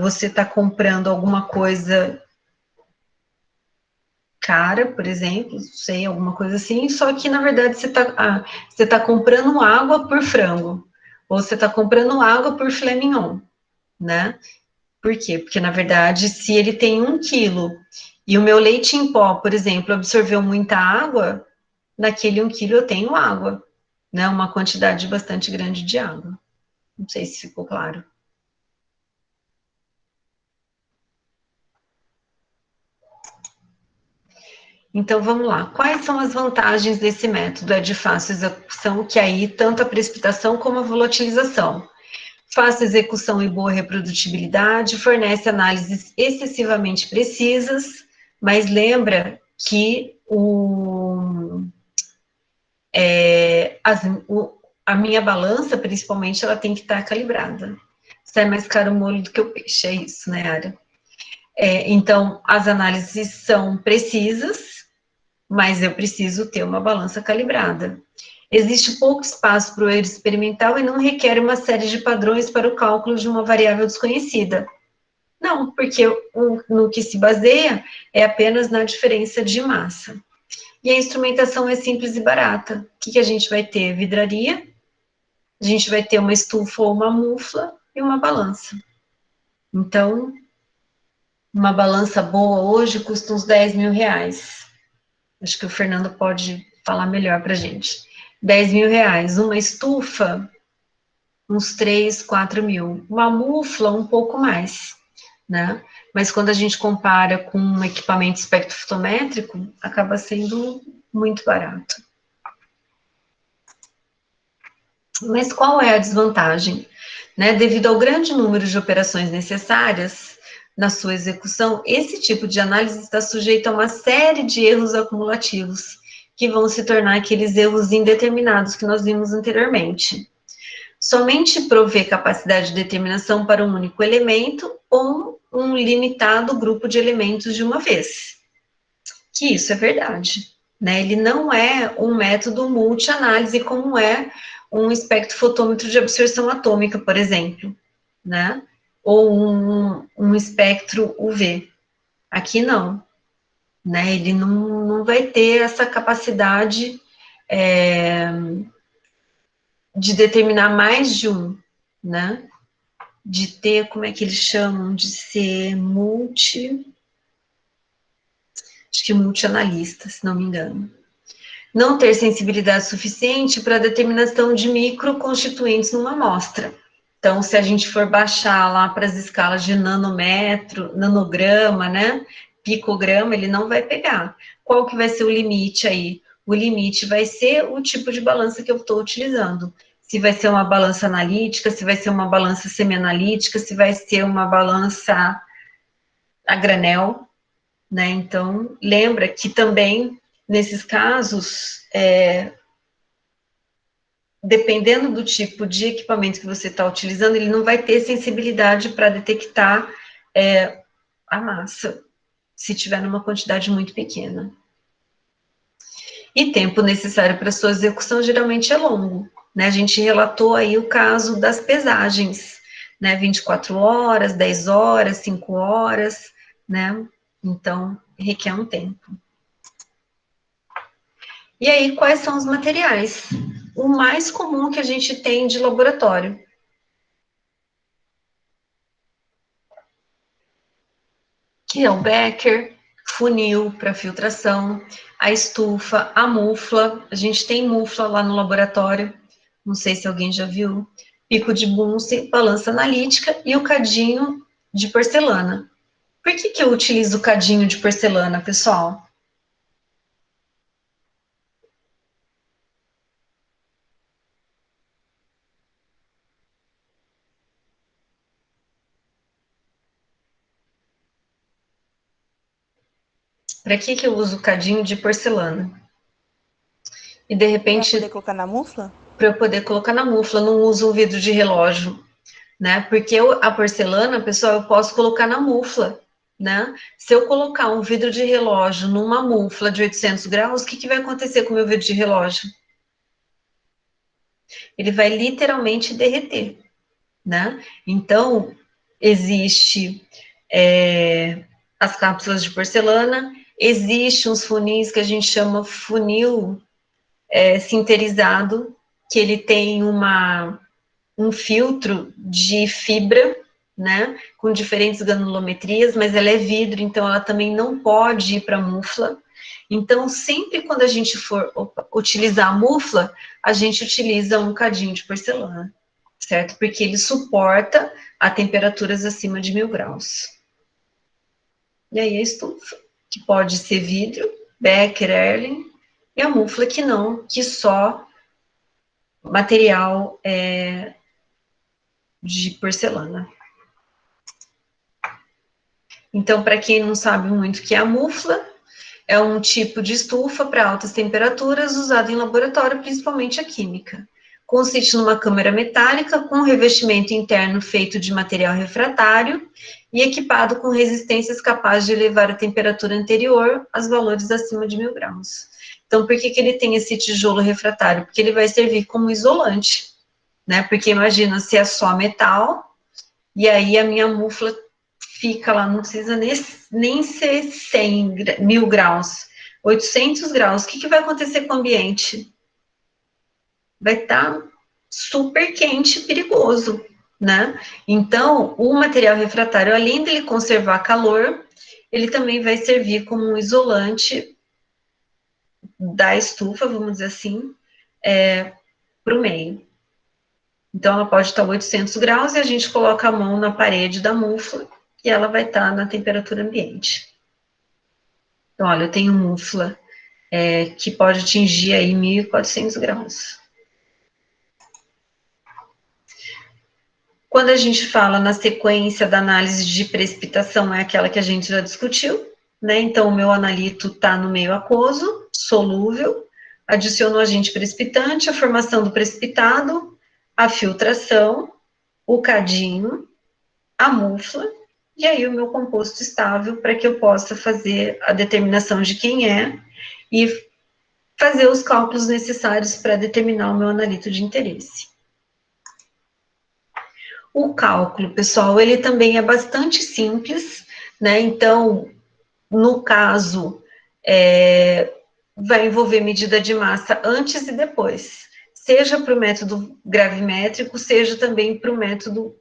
Você está comprando alguma coisa cara, por exemplo, sei, alguma coisa assim, só que na verdade você tá comprando água por frango, ou você está comprando água por filé mignon, né? Por quê? Porque na verdade, se ele tem 1 quilo e o meu leite em pó, por exemplo, absorveu muita água, naquele 1 quilo eu tenho água, né? Uma quantidade bastante grande de água. Não sei se ficou claro. Então, vamos lá. Quais são as vantagens desse método? É de fácil execução, que aí tanto a precipitação como a volatilização. Fácil execução e boa reprodutibilidade, fornece análises excessivamente precisas, mas lembra que a minha balança, principalmente, ela tem que estar calibrada. Sai mais caro o molho do que o peixe, é isso, né, Ara? Então, as análises são precisas, mas eu preciso ter uma balança calibrada. Existe pouco espaço para o erro experimental e não requer uma série de padrões para o cálculo de uma variável desconhecida. Não, porque no que se baseia é apenas na diferença de massa. E a instrumentação é simples e barata. O que a gente vai ter? Vidraria, a gente vai ter uma estufa ou uma mufla e uma balança. Então, uma balança boa hoje custa uns 10 mil reais. Acho que o Fernando pode falar melhor para a gente. 10 mil reais. Uma estufa, uns 3, 4 mil. Uma mufla, um pouco mais, né? Mas quando a gente compara com um equipamento espectrofotométrico, acaba sendo muito barato. Mas qual é a desvantagem? Né? Devido ao grande número de operações necessárias na sua execução, esse tipo de análise está sujeito a uma série de erros acumulativos, que vão se tornar aqueles erros indeterminados que nós vimos anteriormente. Somente prover capacidade de determinação para um único elemento ou um limitado grupo de elementos de uma vez. Que isso é verdade, né? Ele não é um método multi-análise como é um espectrofotômetro de absorção atômica, por exemplo, né? Ou um espectro UV. Aqui não, né? Ele não vai ter essa capacidade de determinar mais de um, né? De ter, como é que eles chamam? De ser acho que multi-analista, se não me engano. Não ter sensibilidade suficiente para a determinação de microconstituintes numa amostra. Então, se a gente for baixar lá para as escalas de nanômetro, nanograma, né, picograma, ele não vai pegar. Qual que vai ser o limite aí? O limite vai ser o tipo de balança que eu estou utilizando. Se vai ser uma balança analítica, se vai ser uma balança semianalítica, se vai ser uma balança a granel, né? Então, lembra que também, nesses casos, dependendo do tipo de equipamento que você está utilizando, ele não vai ter sensibilidade para detectar a massa, se tiver numa quantidade muito pequena. E tempo necessário para sua execução geralmente é longo, né? A gente relatou aí o caso das pesagens, né? 24 horas, 10 horas, 5 horas, né? Então, requer um tempo. E aí, quais são os materiais? O mais comum que a gente tem de laboratório. Que é o Becker, funil para filtração, a estufa, a mufla, a gente tem mufla lá no laboratório, não sei se alguém já viu, pico de Bunsen, balança analítica e o cadinho de porcelana. Por que eu utilizo o cadinho de porcelana, pessoal? Para que eu uso o cadinho de porcelana? E de repente... Para poder colocar na mufla? Para eu poder colocar na mufla, não uso um vidro de relógio, né? Porque a porcelana, pessoal, eu posso colocar na mufla, né? Se eu colocar um vidro de relógio numa mufla de 800 graus, o que vai acontecer com o meu vidro de relógio? Ele vai literalmente derreter, né? Então, existe as cápsulas de porcelana, existe uns funis que a gente chama funil sinterizado, que ele tem um filtro de fibra, né, com diferentes granulometrias, mas ela é vidro, então ela também não pode ir para a mufla. Então, sempre quando a gente for utilizar a mufla, a gente utiliza um cadinho de porcelana, certo? Porque ele suporta a temperaturas acima de 1000 graus. E aí a estufa, que pode ser vidro, Becker, Erlen, e a mufla que não, que só material de porcelana. Então, para quem não sabe muito o que é a mufla, é um tipo de estufa para altas temperaturas usado em laboratório, principalmente a química. Consiste numa câmara metálica com revestimento interno feito de material refratário e equipado com resistências capazes de elevar a temperatura anterior aos valores acima de 1000 graus. Então, por que ele tem esse tijolo refratário? Porque ele vai servir como isolante, né? Porque imagina se é só metal, e aí a minha mufla fica lá, não precisa nem ser 1000 graus, 800 graus, o que vai acontecer com o ambiente? Vai estar super quente e perigoso, né? Então, o material refratário, além dele conservar calor, ele também vai servir como um isolante da estufa, vamos dizer assim, para o meio. Então, ela pode estar 800 graus e a gente coloca a mão na parede da mufla e ela vai estar na temperatura ambiente. Então, olha, eu tenho mufla que pode atingir aí 1400 graus. Quando a gente fala na sequência da análise de precipitação, é aquela que a gente já discutiu, né? Então, o meu analito está no meio aquoso, solúvel, adiciono o agente precipitante, a formação do precipitado, a filtração, o cadinho, a mufla, e aí o meu composto estável para que eu possa fazer a determinação de quem é e fazer os cálculos necessários para determinar o meu analito de interesse. O cálculo, pessoal, ele também é bastante simples, né? Então, no caso, vai envolver medida de massa antes e depois, seja para o método gravimétrico, seja também para o método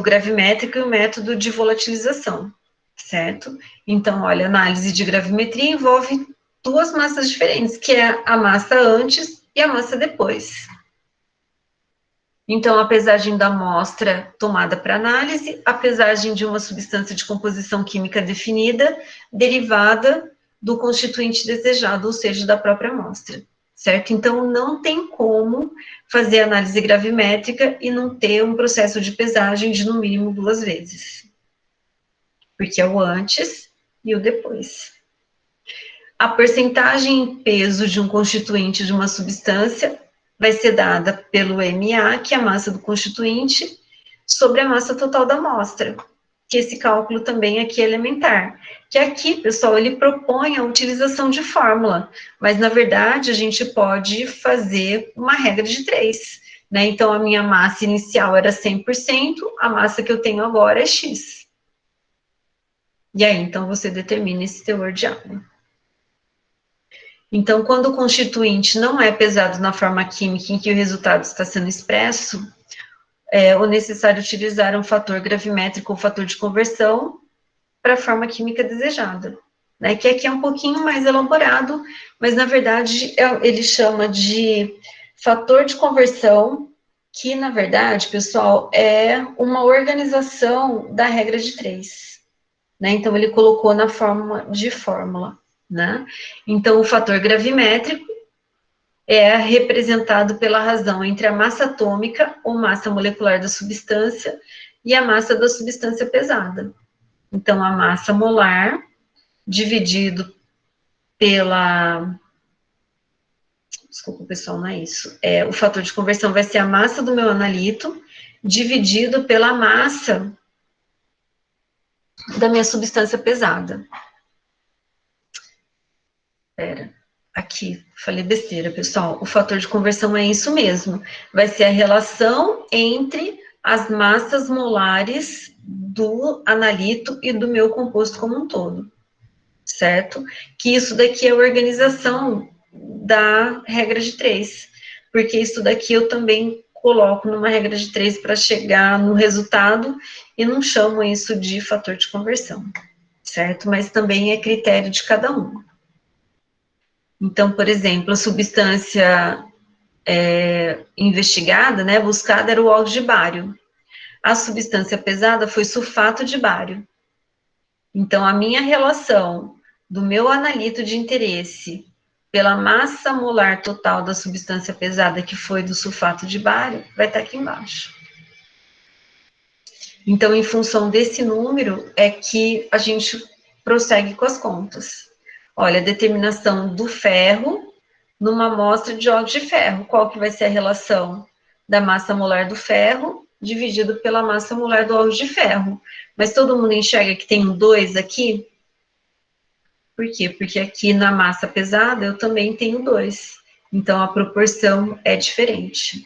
gravimétrico e o método de volatilização, certo? Então, olha, análise de gravimetria envolve duas massas diferentes, que é a massa antes e a massa depois. Então, a pesagem da amostra tomada para análise, a pesagem de uma substância de composição química definida, derivada do constituinte desejado, ou seja, da própria amostra, certo? Então, não tem como fazer análise gravimétrica e não ter um processo de pesagem de, no mínimo, 2 vezes. Porque é o antes e o depois. A percentagem em peso de um constituinte de uma substância vai ser dada pelo MA, que é a massa do constituinte, sobre a massa total da amostra, que esse cálculo também aqui é elementar. Que aqui, pessoal, ele propõe a utilização de fórmula, mas, na verdade, a gente pode fazer uma regra de 3, né? Então, a minha massa inicial era 100%, a massa que eu tenho agora é X. E aí, então, você determina esse teor de água. Então, quando o constituinte não é pesado na forma química em que o resultado está sendo expresso, é necessário utilizar um fator gravimétrico ou fator de conversão, para a forma química desejada, né? Que aqui é um pouquinho mais elaborado, mas na verdade ele chama de fator de conversão, que na verdade, pessoal, é uma organização da regra de 3, né? Então ele colocou na forma de fórmula, né? Então o fator gravimétrico é representado pela razão entre a massa atômica ou massa molecular da substância e a massa da substância pesada. Então, a massa molar dividido pela... Desculpa, pessoal, não é isso. O fator de conversão vai ser a massa do meu analito dividido pela massa da minha substância pesada. Espera, aqui, falei besteira, pessoal. O fator de conversão é isso mesmo. Vai ser a relação entre as massas molares do analito e do meu composto como um todo, certo? Que isso daqui é a organização da regra de 3, porque isso daqui eu também coloco numa regra de 3 para chegar no resultado e não chamo isso de fator de conversão, certo? Mas também é critério de cada um. Então, por exemplo, a substância investigada, né, buscada era o óleo de bário. A substância pesada foi sulfato de bário. Então, a minha relação do meu analito de interesse pela massa molar total da substância pesada, que foi do sulfato de bário, vai estar aqui embaixo. Então, em função desse número, é que a gente prossegue com as contas. Olha, a determinação do ferro numa amostra de óxido de ferro. Qual que vai ser a relação da massa molar do ferro dividido pela massa molar do óxido de ferro? Mas todo mundo enxerga que tem um 2 aqui? Por quê? Porque aqui na massa pesada eu também tenho 2. Então, a proporção é diferente.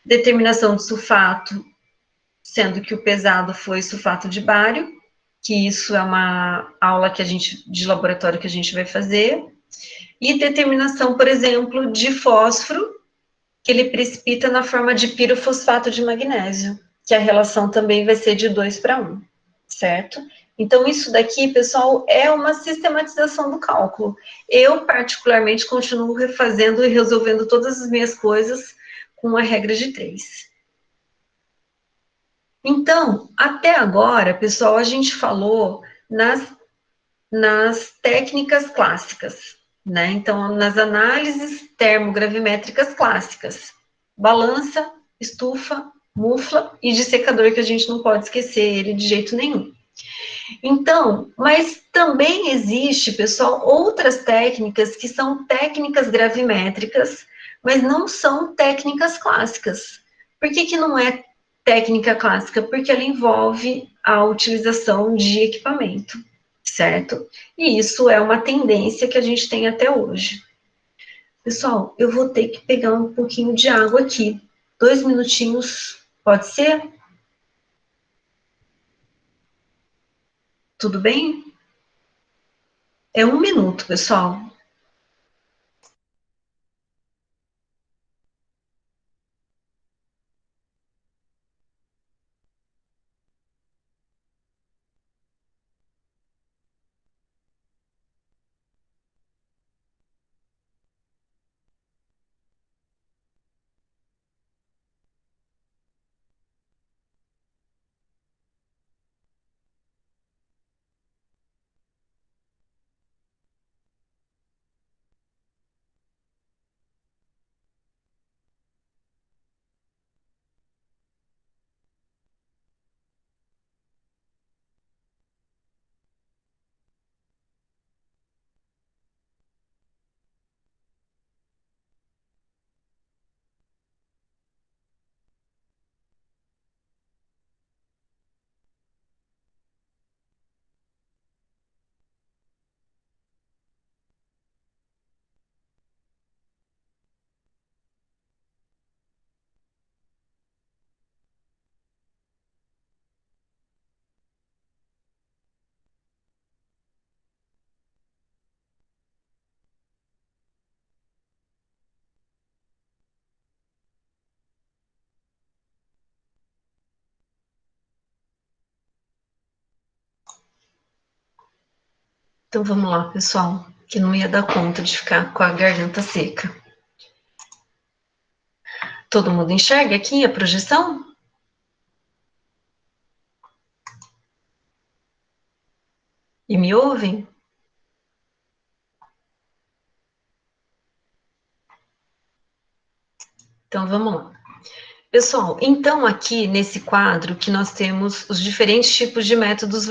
Determinação do sulfato, sendo que o pesado foi sulfato de bário, que isso é uma aula de laboratório que a gente vai fazer. E determinação, por exemplo, de fósforo, que ele precipita na forma de pirofosfato de magnésio, que a relação também vai ser de 2:1, certo? Então, isso daqui, pessoal, é uma sistematização do cálculo. Eu, particularmente, continuo refazendo e resolvendo todas as minhas coisas com a regra de 3. Então, até agora, pessoal, a gente falou nas técnicas clássicas, né? Então, nas análises termogravimétricas clássicas, balança, estufa, mufla e dissecador, que a gente não pode esquecer ele de jeito nenhum. Então, mas também existe, pessoal, outras técnicas que são técnicas gravimétricas, mas não são técnicas clássicas. Por que que não é técnica clássica? Porque ela envolve a utilização de equipamento, certo? E isso é uma tendência que a gente tem até hoje. Pessoal, eu vou ter que pegar um pouquinho de água aqui. 2 minutinhos, pode ser? Tudo bem? É 1 minuto, pessoal. Então vamos lá, pessoal, que não ia dar conta de ficar com a garganta seca. Todo mundo enxerga aqui a projeção? E me ouvem? Então vamos lá. Pessoal, então aqui nesse quadro que nós temos os diferentes tipos de métodos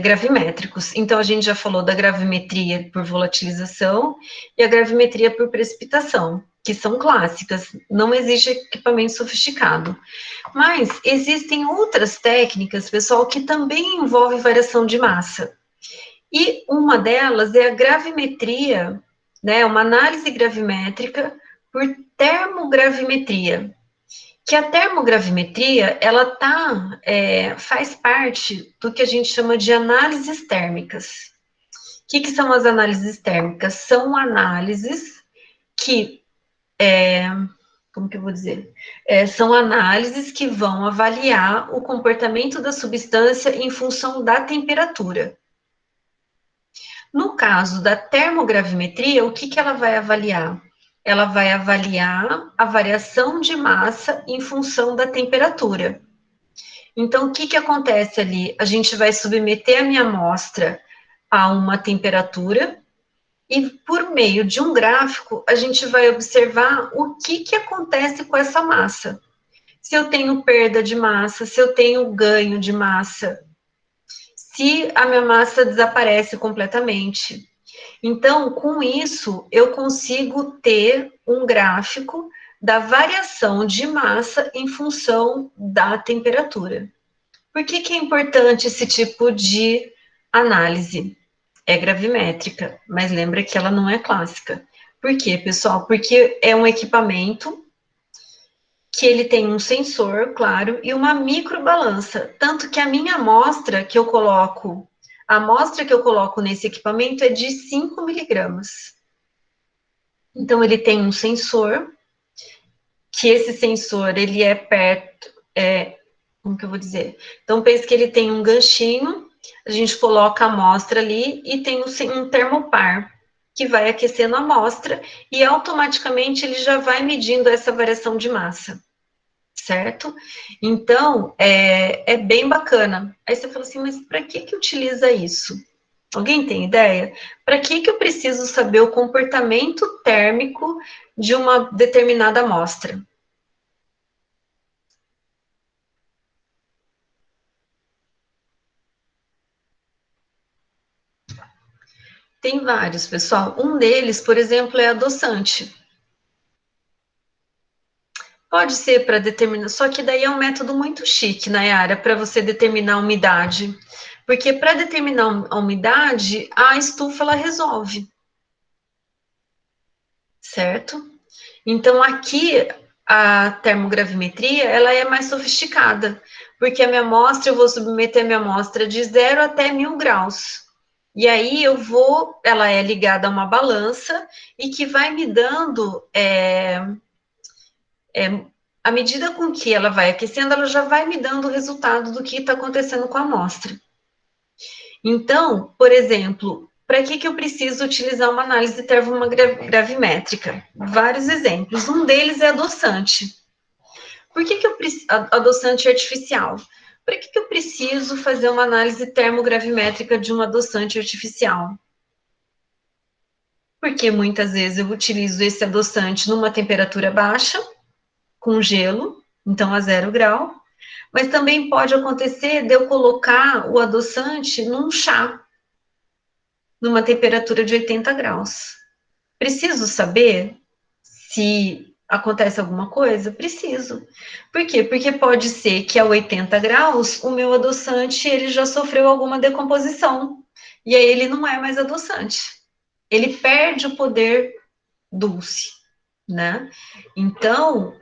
gravimétricos. Então a gente já falou da gravimetria por volatilização e a gravimetria por precipitação, que são clássicas, não existe equipamento sofisticado. Mas existem outras técnicas, pessoal, que também envolvem variação de massa. E uma delas é a gravimetria, né, uma análise gravimétrica por termogravimetria. Que a termogravimetria, ela faz parte do que a gente chama de análises térmicas. O que são as análises térmicas? São análises que, como que eu vou dizer? São análises que vão avaliar o comportamento da substância em função da temperatura. No caso da termogravimetria, o que ela vai avaliar? Ela vai avaliar a variação de massa em função da temperatura. Então, o que acontece ali? A gente vai submeter a minha amostra a uma temperatura e, por meio de um gráfico, a gente vai observar o que acontece com essa massa. Se eu tenho perda de massa, se eu tenho ganho de massa, se a minha massa desaparece completamente. Então, com isso, eu consigo ter um gráfico da variação de massa em função da temperatura. Por que é importante esse tipo de análise? É gravimétrica, mas lembra que ela não é clássica. Por quê, pessoal? Porque é um equipamento que ele tem um sensor, claro, e uma microbalança. Tanto que a minha amostra que eu coloco, a amostra que eu coloco nesse equipamento é de 5 miligramas. Então, ele tem um sensor, que esse sensor, ele é perto, como que eu vou dizer? Então, pense que ele tem um ganchinho, a gente coloca a amostra ali e tem um termopar, que vai aquecendo a amostra e automaticamente ele já vai medindo essa variação de massa, certo? Então, é bem bacana. Aí você fala assim, mas para que utiliza isso? Alguém tem ideia? Para que eu preciso saber o comportamento térmico de uma determinada amostra? Tem vários, pessoal. Um deles, por exemplo, é adoçante. Pode ser para determinar, só que daí é um método muito chique, Nayara, para você determinar a umidade. Porque para determinar a umidade, a estufa ela resolve. Certo? Então, aqui, a termogravimetria, ela é mais sofisticada, porque a minha amostra, eu vou submeter a minha amostra de 0 até 1000 graus. E aí ela é ligada a uma balança e que vai me dando, à medida com que ela vai aquecendo, ela já vai me dando o resultado do que está acontecendo com a amostra. Então, por exemplo, para que eu preciso utilizar uma análise termogravimétrica? Vários exemplos. Um deles é adoçante. Por que eu preciso... Adoçante artificial. Para que eu preciso fazer uma análise termogravimétrica de um adoçante artificial? Porque muitas vezes eu utilizo esse adoçante numa temperatura baixa, com gelo, então a 0 grau, mas também pode acontecer de eu colocar o adoçante num chá, numa temperatura de 80 graus. Preciso saber se acontece alguma coisa? Preciso. Por quê? Porque pode ser que a 80 graus o meu adoçante ele já sofreu alguma decomposição e aí ele não é mais adoçante. Ele perde o poder dulce, né? Então,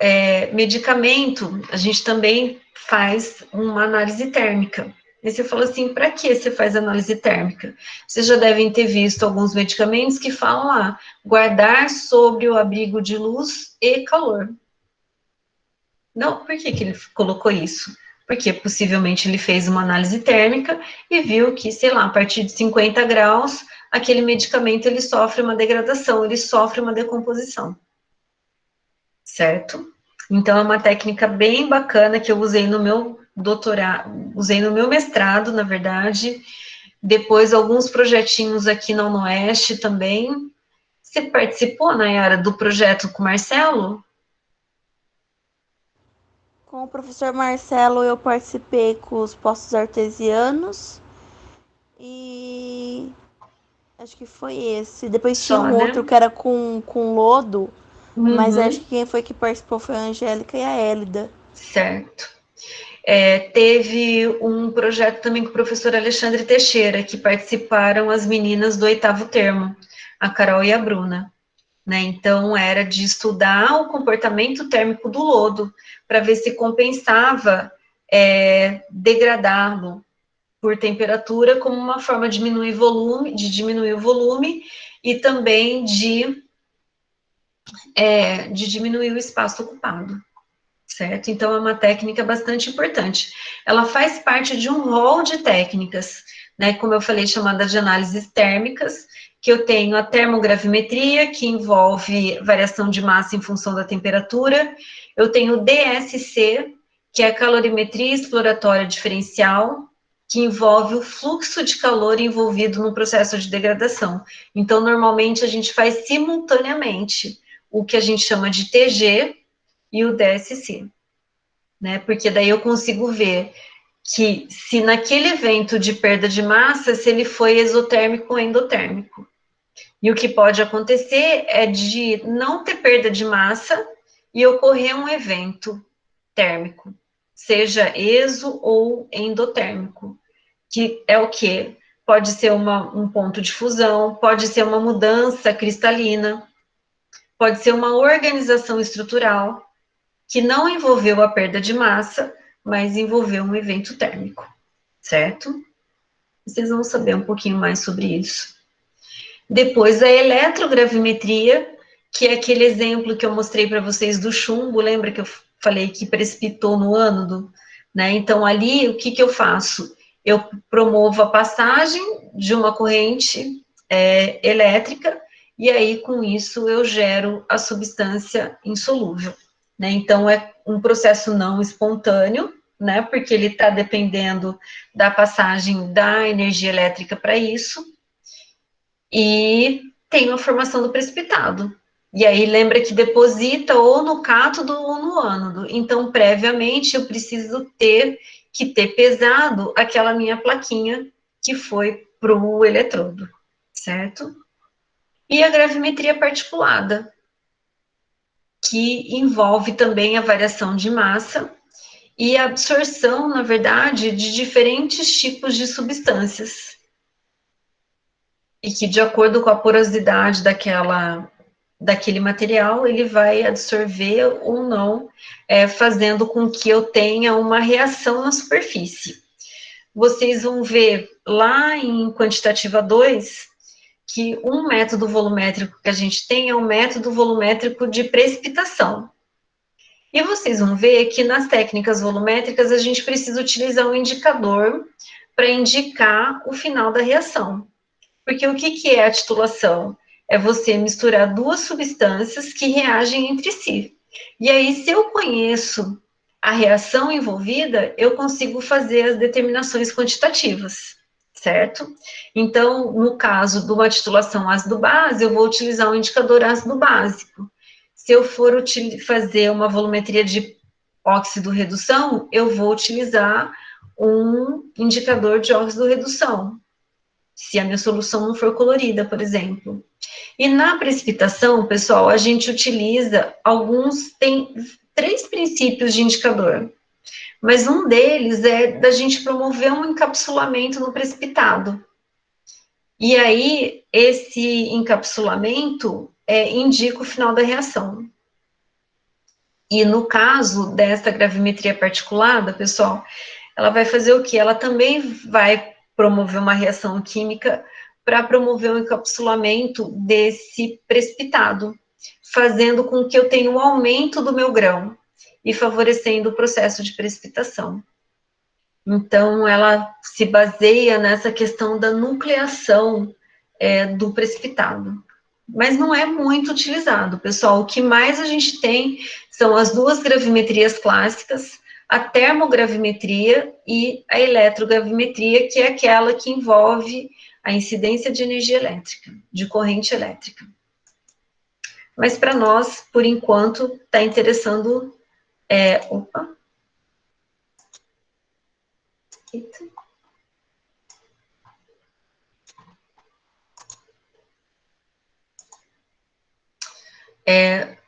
medicamento, a gente também faz uma análise térmica. E você fala assim, para que você faz análise térmica? Vocês já devem ter visto alguns medicamentos que falam lá, guardar sobre o abrigo de luz e calor. Não, por que ele colocou isso? Porque possivelmente ele fez uma análise térmica e viu que, sei lá, a partir de 50 graus, aquele medicamento ele sofre uma degradação, ele sofre uma decomposição, certo? Então, é uma técnica bem bacana que eu usei no meu doutorado, usei no meu mestrado, na verdade, depois alguns projetinhos aqui na UnoOeste também. Você participou, Nayara, do projeto com o Marcelo? Com o professor Marcelo, eu participei com os poços artesianos e acho que foi esse. Depois tinha Só, um outro né? que era com lodo, mas acho Uhum, que quem foi que participou foi a Angélica e a Hélida. certo. Teve um projeto também com o professor Alexandre Teixeira, que participaram as meninas do 8º termo, a Carol e a Bruna. Né? Então, era de estudar o comportamento térmico do lodo, para ver se compensava degradá-lo por temperatura como uma forma de diminuir o volume e também de diminuir o espaço ocupado, certo? Então, é uma técnica bastante importante. Ela faz parte de um rol de técnicas, né, como eu falei, chamada de análises térmicas, que eu tenho a termogravimetria, que envolve variação de massa em função da temperatura, eu tenho o DSC, que é a calorimetria exploratória diferencial, que envolve o fluxo de calor envolvido no processo de degradação. Então, normalmente, a gente faz simultaneamente o que a gente chama de TG e o DSC, né? Porque daí eu consigo ver que se naquele evento de perda de massa, se ele foi exotérmico ou endotérmico. E o que pode acontecer é de não ter perda de massa e ocorrer um evento térmico, seja exo ou endotérmico, que é o que? Pode ser um ponto de fusão, pode ser uma mudança cristalina, pode ser uma organização estrutural, que não envolveu a perda de massa, mas envolveu um evento térmico, certo? Vocês vão saber um pouquinho mais sobre isso. Depois, a eletrogravimetria, que é aquele exemplo que eu mostrei para vocês do chumbo, lembra que eu falei que precipitou no ânodo? Né? Então, ali, o que, que eu faço? Eu promovo a passagem de uma corrente elétrica, e aí, com isso, eu gero a substância insolúvel. Né? Então, é um processo não espontâneo, né? Porque ele está dependendo da passagem da energia elétrica para isso, e tem a formação do precipitado. E aí lembra que deposita ou no cátodo ou no ânodo. Então, previamente, eu preciso ter pesado aquela minha plaquinha que foi para o eletrodo, certo? E a gravimetria particulada, que envolve também a variação de massa e a absorção, na verdade, de diferentes tipos de substâncias. E que, de acordo com a porosidade daquele material, ele vai absorver ou não, fazendo com que eu tenha uma reação na superfície. Vocês vão ver lá em quantitativa 2, que um método volumétrico que a gente tem é o método volumétrico de precipitação. E vocês vão ver que nas técnicas volumétricas a gente precisa utilizar um indicador para indicar o final da reação. Porque o que é a titulação? É você misturar duas substâncias que reagem entre si. E aí, se eu conheço a reação envolvida, eu consigo fazer as determinações quantitativas, certo? Então, no caso de uma titulação ácido-base, eu vou utilizar um indicador ácido-básico. Se eu for fazer uma volumetria de óxido-redução, eu vou utilizar um indicador de óxido-redução, se a minha solução não for colorida, por exemplo. E na precipitação, pessoal, a gente utiliza tem 3 princípios de indicador, mas um deles é da gente promover um encapsulamento no precipitado. E aí, esse encapsulamento indica o final da reação. E no caso dessa gravimetria particulada, pessoal, ela vai fazer o quê? Ela também vai promover uma reação química para promover o encapsulamento desse precipitado, fazendo com que eu tenha um aumento do meu grão e favorecendo o processo de precipitação. Então, ela se baseia nessa questão da nucleação do precipitado. Mas não é muito utilizado, pessoal. O que mais a gente tem são as duas gravimetrias clássicas, a termogravimetria e a eletrogravimetria, que é aquela que envolve a incidência de energia elétrica, de corrente elétrica. Mas para nós, por enquanto, está interessando... opa! Eita.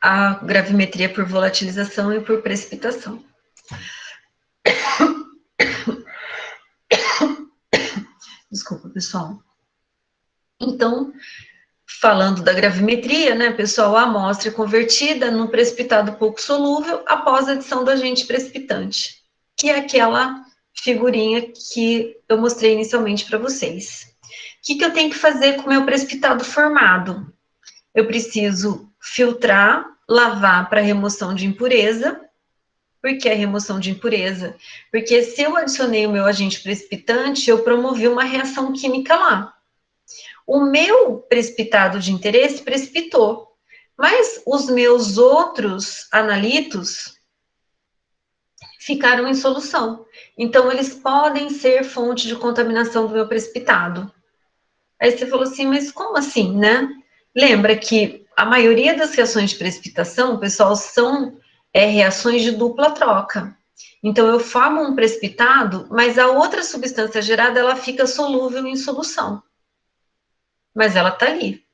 A gravimetria por volatilização e por precipitação. Desculpa, pessoal. Então, falando da gravimetria, né, pessoal, a amostra é convertida no precipitado pouco solúvel após a adição do agente precipitante, que é aquela figurinha que eu mostrei inicialmente para vocês. O que eu tenho que fazer com o meu precipitado formado? Eu preciso filtrar, lavar para remoção de impureza. Por que a remoção de impureza? Porque se eu adicionei o meu agente precipitante, eu promovi uma reação química lá. O meu precipitado de interesse precipitou, mas os meus outros analitos ficaram em solução. Então, eles podem ser fonte de contaminação do meu precipitado. Aí você falou assim, mas como assim, né? Lembra que a maioria das reações de precipitação, pessoal, são reações de dupla troca. Então, eu formo um precipitado, mas a outra substância gerada, ela fica solúvel em solução. Mas ela está ali.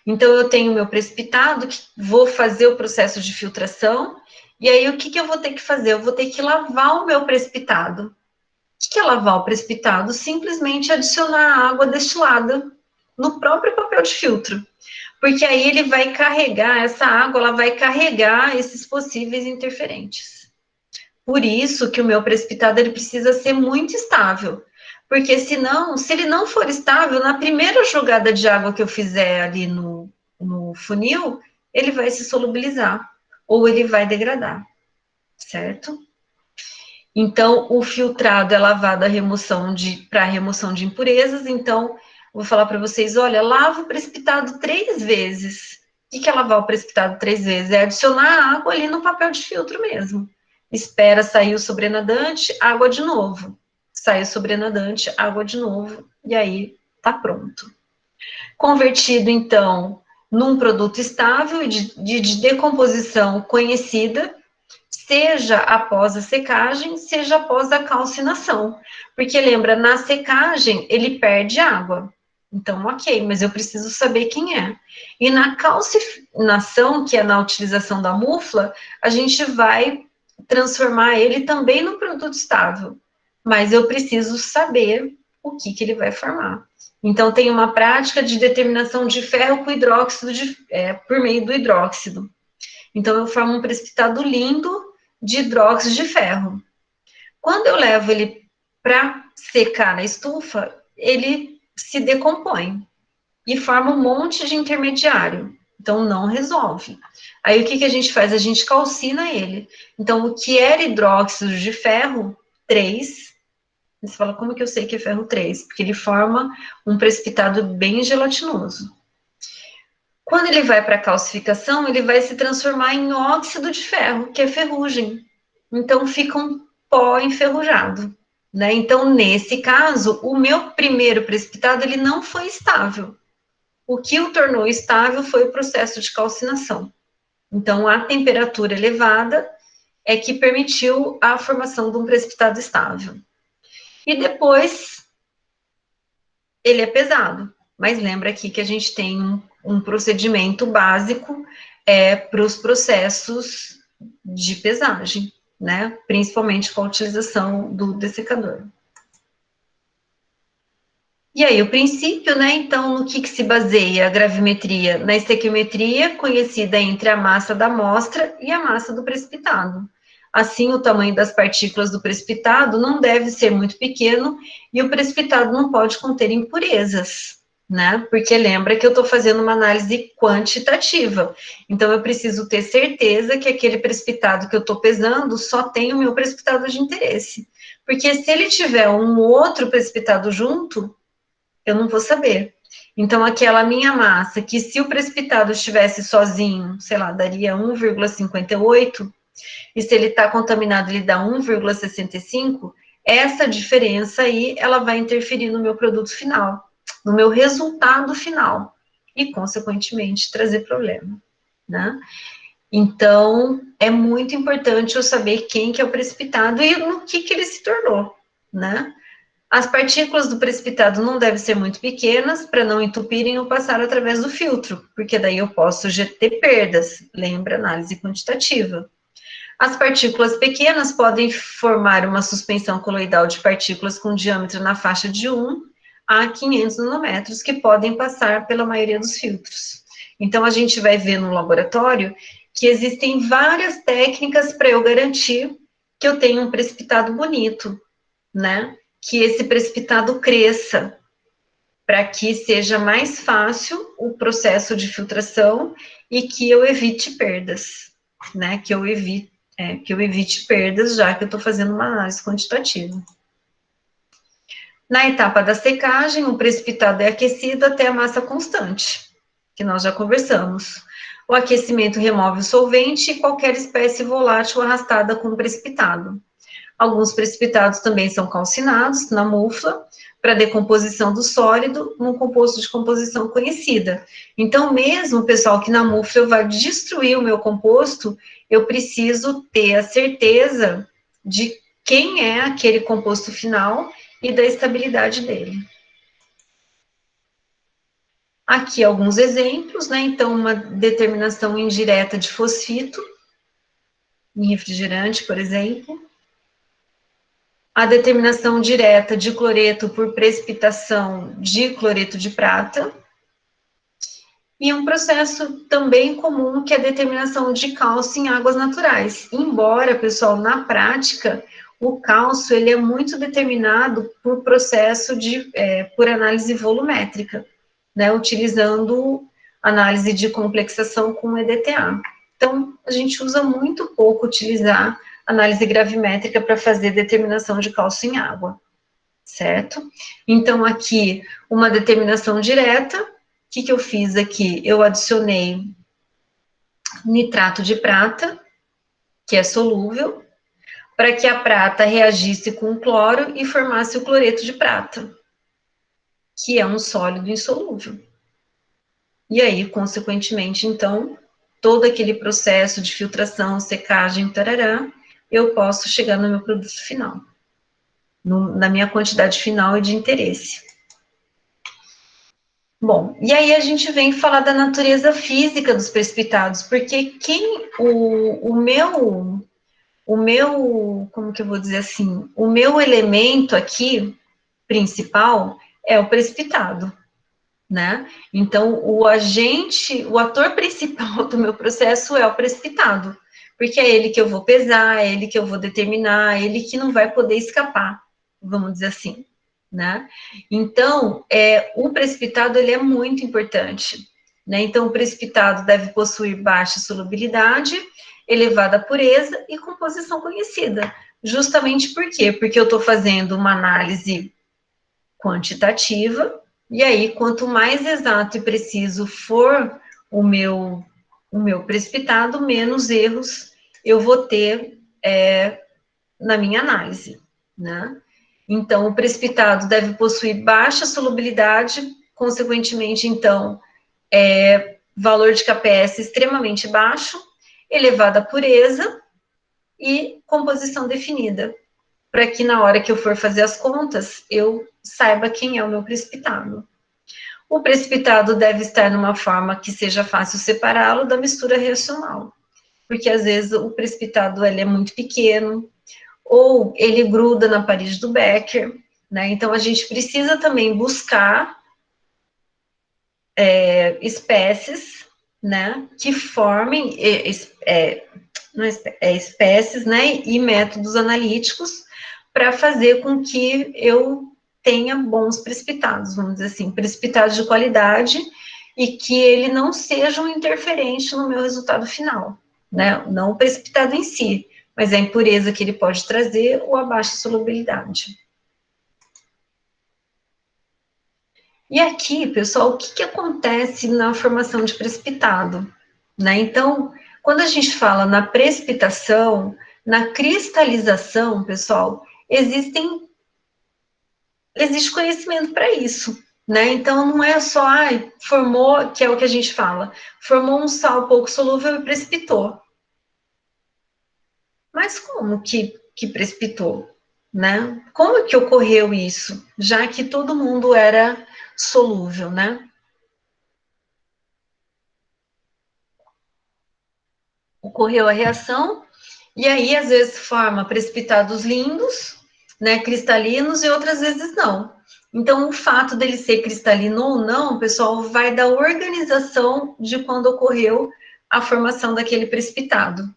Então, eu tenho o meu precipitado, que vou fazer o processo de filtração, e aí o que eu vou ter que fazer? Eu vou ter que lavar o meu precipitado. O que é lavar o precipitado? Simplesmente adicionar água destilada no próprio papel de filtro. Porque aí ele vai carregar, essa água, ela vai carregar esses possíveis interferentes. Por isso que o meu precipitado, ele precisa ser muito estável. Porque senão, se ele não for estável, na primeira jogada de água que eu fizer ali no funil, ele vai se solubilizar, ou ele vai degradar, certo? Então, o filtrado é lavado para remoção de impurezas. Então, vou falar para vocês, olha, lava o precipitado 3 vezes. O que é lavar o precipitado 3 vezes? É adicionar água ali no papel de filtro mesmo. Espera sair o sobrenadante, água de novo. Sai o sobrenadante, água de novo, e aí tá pronto. Convertido, então, num produto estável de decomposição conhecida, seja após a secagem, seja após a calcinação. Porque lembra, na secagem ele perde água. Então, ok, mas eu preciso saber quem é. E na calcinação, que é na utilização da mufla, a gente vai transformar ele também num produto estável. Mas eu preciso saber o que ele vai formar. Então, tem uma prática de determinação de ferro com hidróxido, por meio do hidróxido. Então, eu formo um precipitado lindo de hidróxido de ferro. Quando eu levo ele para secar na estufa, ele se decompõe e forma um monte de intermediário. Então, não resolve. Aí, o que a gente faz? A gente calcina ele. Então, o que era hidróxido de ferro, 3. Você fala, como que eu sei que é ferro 3? Porque ele forma um precipitado bem gelatinoso. Quando ele vai para a calcificação, ele vai se transformar em óxido de ferro, que é ferrugem. Então, fica um pó enferrujado, né? Então, nesse caso, o meu primeiro precipitado, ele não foi estável. O que o tornou estável foi o processo de calcinação. Então, a temperatura elevada é que permitiu a formação de um precipitado estável. E depois, ele é pesado. Mas lembra aqui que a gente tem um procedimento básico para os processos de pesagem, né? Principalmente com a utilização do dessecador. E aí, o princípio, né? Então, no que se baseia a gravimetria? Na estequiometria, conhecida entre a massa da amostra e a massa do precipitado. Assim, o tamanho das partículas do precipitado não deve ser muito pequeno e o precipitado não pode conter impurezas, né? Porque lembra que eu estou fazendo uma análise quantitativa. Então, eu preciso ter certeza que aquele precipitado que eu estou pesando só tem o meu precipitado de interesse. Porque se ele tiver um outro precipitado junto, eu não vou saber. Então, aquela minha massa, que se o precipitado estivesse sozinho, sei lá, daria 1,58, e se ele está contaminado, ele dá 1,65, essa diferença aí, ela vai interferir no meu produto final, no meu resultado final, e, consequentemente, trazer problema, né? Então, é muito importante eu saber quem que é o precipitado e no que ele se tornou, né? As partículas do precipitado não devem ser muito pequenas para não entupirem ou passar através do filtro, porque daí eu posso ter perdas, lembra análise quantitativa. As partículas pequenas podem formar uma suspensão coloidal de partículas com diâmetro na faixa de 1 a 500 nanômetros, que podem passar pela maioria dos filtros. Então, a gente vai ver no laboratório que existem várias técnicas para eu garantir que eu tenho um precipitado bonito, né? Que esse precipitado cresça, para que seja mais fácil o processo de filtração e que eu evite perdas, né? Que eu evite perdas, já que eu estou fazendo uma análise quantitativa. Na etapa da secagem, o precipitado é aquecido até a massa constante, que nós já conversamos. O aquecimento remove o solvente e qualquer espécie volátil arrastada com o precipitado. Alguns precipitados também são calcinados na mufla para decomposição do sólido num composto de composição conhecida. Então, mesmo o pessoal que na mufla vai destruir o meu composto, eu preciso ter a certeza de quem é aquele composto final e da estabilidade dele. Aqui alguns exemplos, né? Então, uma determinação indireta de fosfito em refrigerante, por exemplo. A determinação direta de cloreto por precipitação de cloreto de prata. E um processo também comum que é a determinação de cálcio em águas naturais. Embora, pessoal, na prática, o cálcio ele é muito determinado por processo por análise volumétrica, né, utilizando análise de complexação com EDTA. Então, a gente usa muito pouco utilizar análise gravimétrica para fazer determinação de cálcio em água, certo? Então, aqui, uma determinação direta. O que eu fiz aqui? Eu adicionei nitrato de prata, que é solúvel, para que a prata reagisse com o cloro e formasse o cloreto de prata, que é um sólido insolúvel. E aí, consequentemente, então, todo aquele processo de filtração, secagem, tarará, eu posso chegar no meu produto final, na minha quantidade final e de interesse. Bom, e aí a gente vem falar da natureza física dos precipitados, porque o meu, como que eu vou dizer assim, o meu elemento aqui, principal, é o precipitado, né? Então, o ator principal do meu processo é o precipitado, porque é ele que eu vou pesar, é ele que eu vou determinar, é ele que não vai poder escapar, vamos dizer assim, né? Então, o precipitado, ele é muito importante, né? Então, o precipitado deve possuir baixa solubilidade, elevada pureza e composição conhecida. Justamente por quê? Porque eu estou fazendo uma análise quantitativa, e aí, quanto mais exato e preciso for o meu precipitado, menos erros eu vou ter na minha análise, né? Então, o precipitado deve possuir baixa solubilidade, consequentemente, então, valor de KPS extremamente baixo, elevada pureza e composição definida, para que na hora que eu for fazer as contas, eu saiba quem é o meu precipitado. O precipitado deve estar numa forma que seja fácil separá-lo da mistura reacional, porque às vezes o precipitado ele é muito pequeno, ou ele gruda na parede do Becker, né? Então a gente precisa também buscar espécies, né, que formem espécies, né, e métodos analíticos para fazer com que eu tenha bons precipitados, vamos dizer assim, precipitados de qualidade e que ele não seja um interferente no meu resultado final, né, não o precipitado em si, mas a impureza que ele pode trazer ou a baixa solubilidade. E aqui, pessoal, o que acontece na formação de precipitado? Né? Então, quando a gente fala na precipitação, na cristalização, pessoal, existe conhecimento para isso. Né? Então, não é só, formou, que é o que a gente fala, formou um sal pouco solúvel e precipitou. Mas como que precipitou? Né? Como que ocorreu isso? Já que todo mundo era solúvel, né? Ocorreu a reação, e aí às vezes forma precipitados lindos, né, cristalinos, e outras vezes não. Então, o fato dele ser cristalino ou não, pessoal, vai da organização de quando ocorreu a formação daquele precipitado.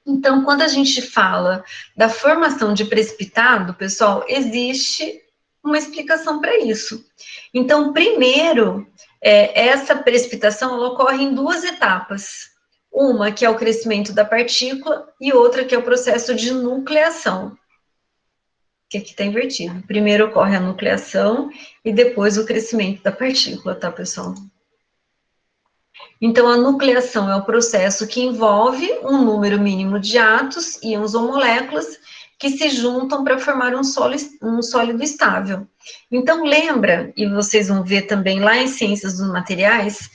Então, quando a gente fala da formação de precipitado, pessoal, existe uma explicação para isso. Então, primeiro, essa precipitação ela ocorre em duas etapas. Uma que é o crescimento da partícula e outra que é o processo de nucleação, que aqui está invertido. Primeiro ocorre a nucleação e depois o crescimento da partícula, tá, pessoal? Então, a nucleação é o processo que envolve um número mínimo de átomos, íons ou moléculas que se juntam para formar um sólido estável. Então, lembra, e vocês vão ver também lá em Ciências dos Materiais,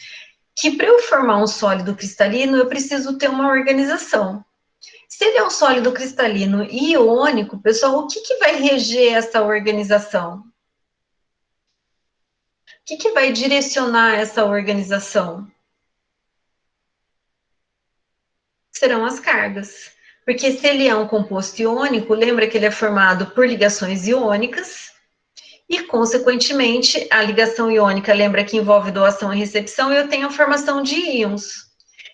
que para eu formar um sólido cristalino, eu preciso ter uma organização. Se ele é um sólido cristalino e iônico, pessoal, o que vai reger essa organização? O que vai direcionar essa organização? Serão as cargas. Porque se ele é um composto iônico, lembra que ele é formado por ligações iônicas, e, consequentemente, a ligação iônica, lembra que envolve doação e recepção, e eu tenho a formação de íons.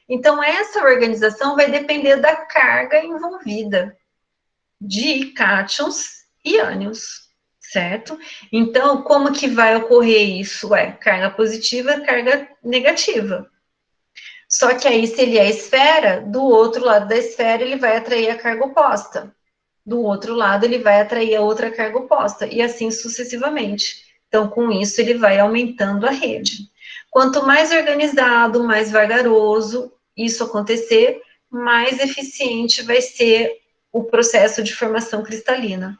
Então, essa organização vai depender da carga envolvida, de cátions e ânions, certo? Então, como que vai ocorrer isso? Carga positiva, carga negativa. Só que aí, se ele é esfera, do outro lado da esfera, ele vai atrair a carga oposta. Do outro lado, ele vai atrair a outra carga oposta, e assim sucessivamente. Então, com isso, ele vai aumentando a rede. Quanto mais organizado, mais vagaroso isso acontecer, mais eficiente vai ser o processo de formação cristalina.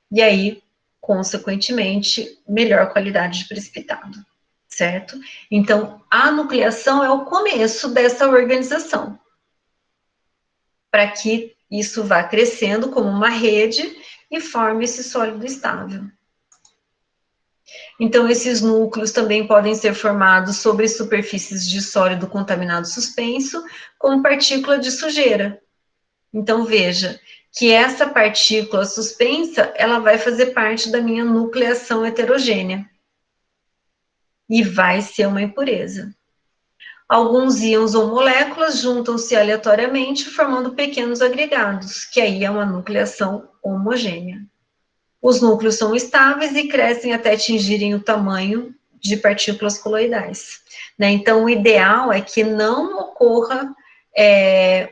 E aí, consequentemente, melhor qualidade de precipitado, certo? Então, a nucleação é o começo dessa organização, para que isso vá crescendo como uma rede e forme esse sólido estável. Então, esses núcleos também podem ser formados sobre superfícies de sólido contaminado suspenso, como partícula de sujeira. Então, veja que essa partícula suspensa, ela vai fazer parte da minha nucleação heterogênea. E vai ser uma impureza. Alguns íons ou moléculas juntam-se aleatoriamente, formando pequenos agregados, que aí é uma nucleação homogênea. Os núcleos são estáveis e crescem até atingirem o tamanho de partículas coloidais. Né? Então, o ideal é que não ocorra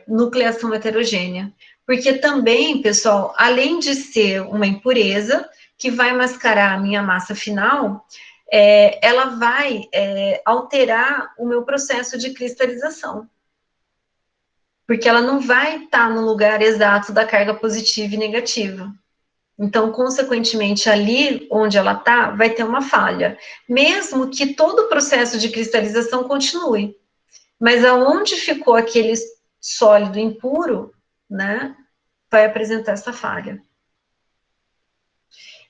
nucleação heterogênea, porque também, pessoal, além de ser uma impureza, que vai mascarar a minha massa final, ela vai alterar o meu processo de cristalização. Porque ela não vai estar no lugar exato da carga positiva e negativa. Então, consequentemente, ali onde ela está, vai ter uma falha. Mesmo que todo o processo de cristalização continue. Mas aonde ficou aquele sólido impuro, né, vai apresentar essa falha.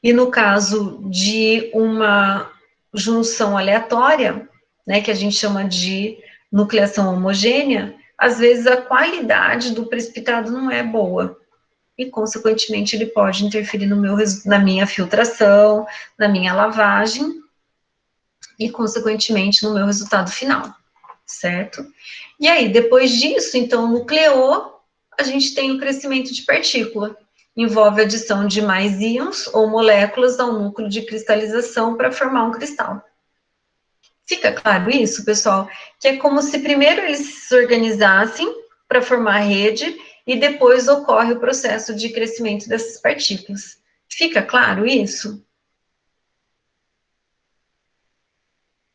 E no caso de uma junção aleatória, né, que a gente chama de nucleação homogênea, às vezes a qualidade do precipitado não é boa. E, consequentemente, ele pode interferir na minha filtração, na minha lavagem, e, consequentemente, no meu resultado final, certo? E aí, depois disso, então, nucleou, a gente tem o crescimento de partícula. Envolve a adição de mais íons ou moléculas ao núcleo de cristalização para formar um cristal. Fica claro isso, pessoal? Que é como se primeiro eles se organizassem para formar a rede e depois ocorre o processo de crescimento dessas partículas. Fica claro isso?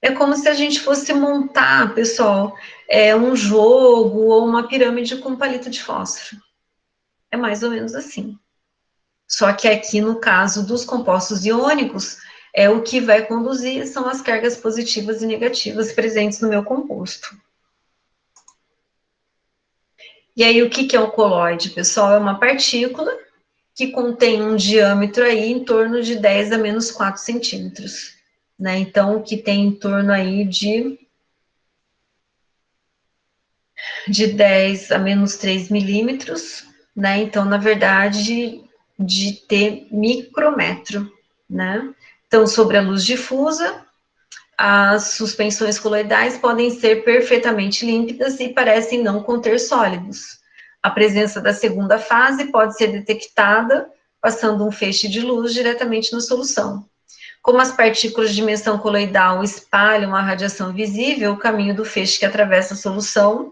É como se a gente fosse montar, pessoal, um jogo ou uma pirâmide com palito de fósforo. É mais ou menos assim. Só que aqui, no caso dos compostos iônicos, o que vai conduzir são as cargas positivas e negativas presentes no meu composto. E aí, o que é um coloide, pessoal? É uma partícula que contém um diâmetro aí em torno de 10 a menos 4 centímetros. Né? Então, que tem em torno aí de 10 a menos 3 milímetros, né? Então, na verdade, de ter micrômetro, né? Então, sobre a luz difusa, as suspensões coloidais podem ser perfeitamente límpidas e parecem não conter sólidos. A presença da segunda fase pode ser detectada passando um feixe de luz diretamente na solução. Como as partículas de dimensão coloidal espalham a radiação visível, o caminho do feixe que atravessa a solução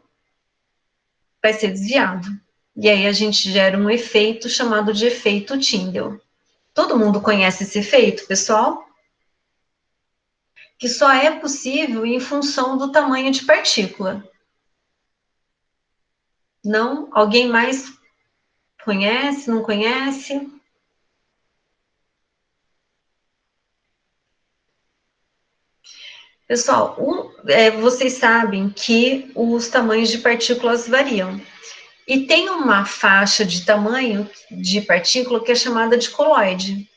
vai ser desviado. E aí a gente gera um efeito chamado de efeito Tyndall. Todo mundo conhece esse efeito, pessoal? Que só é possível em função do tamanho de partícula. Não? Alguém mais conhece, não conhece? Pessoal, vocês sabem que os tamanhos de partículas variam. E tem uma faixa de tamanho de partícula que é chamada de coloide.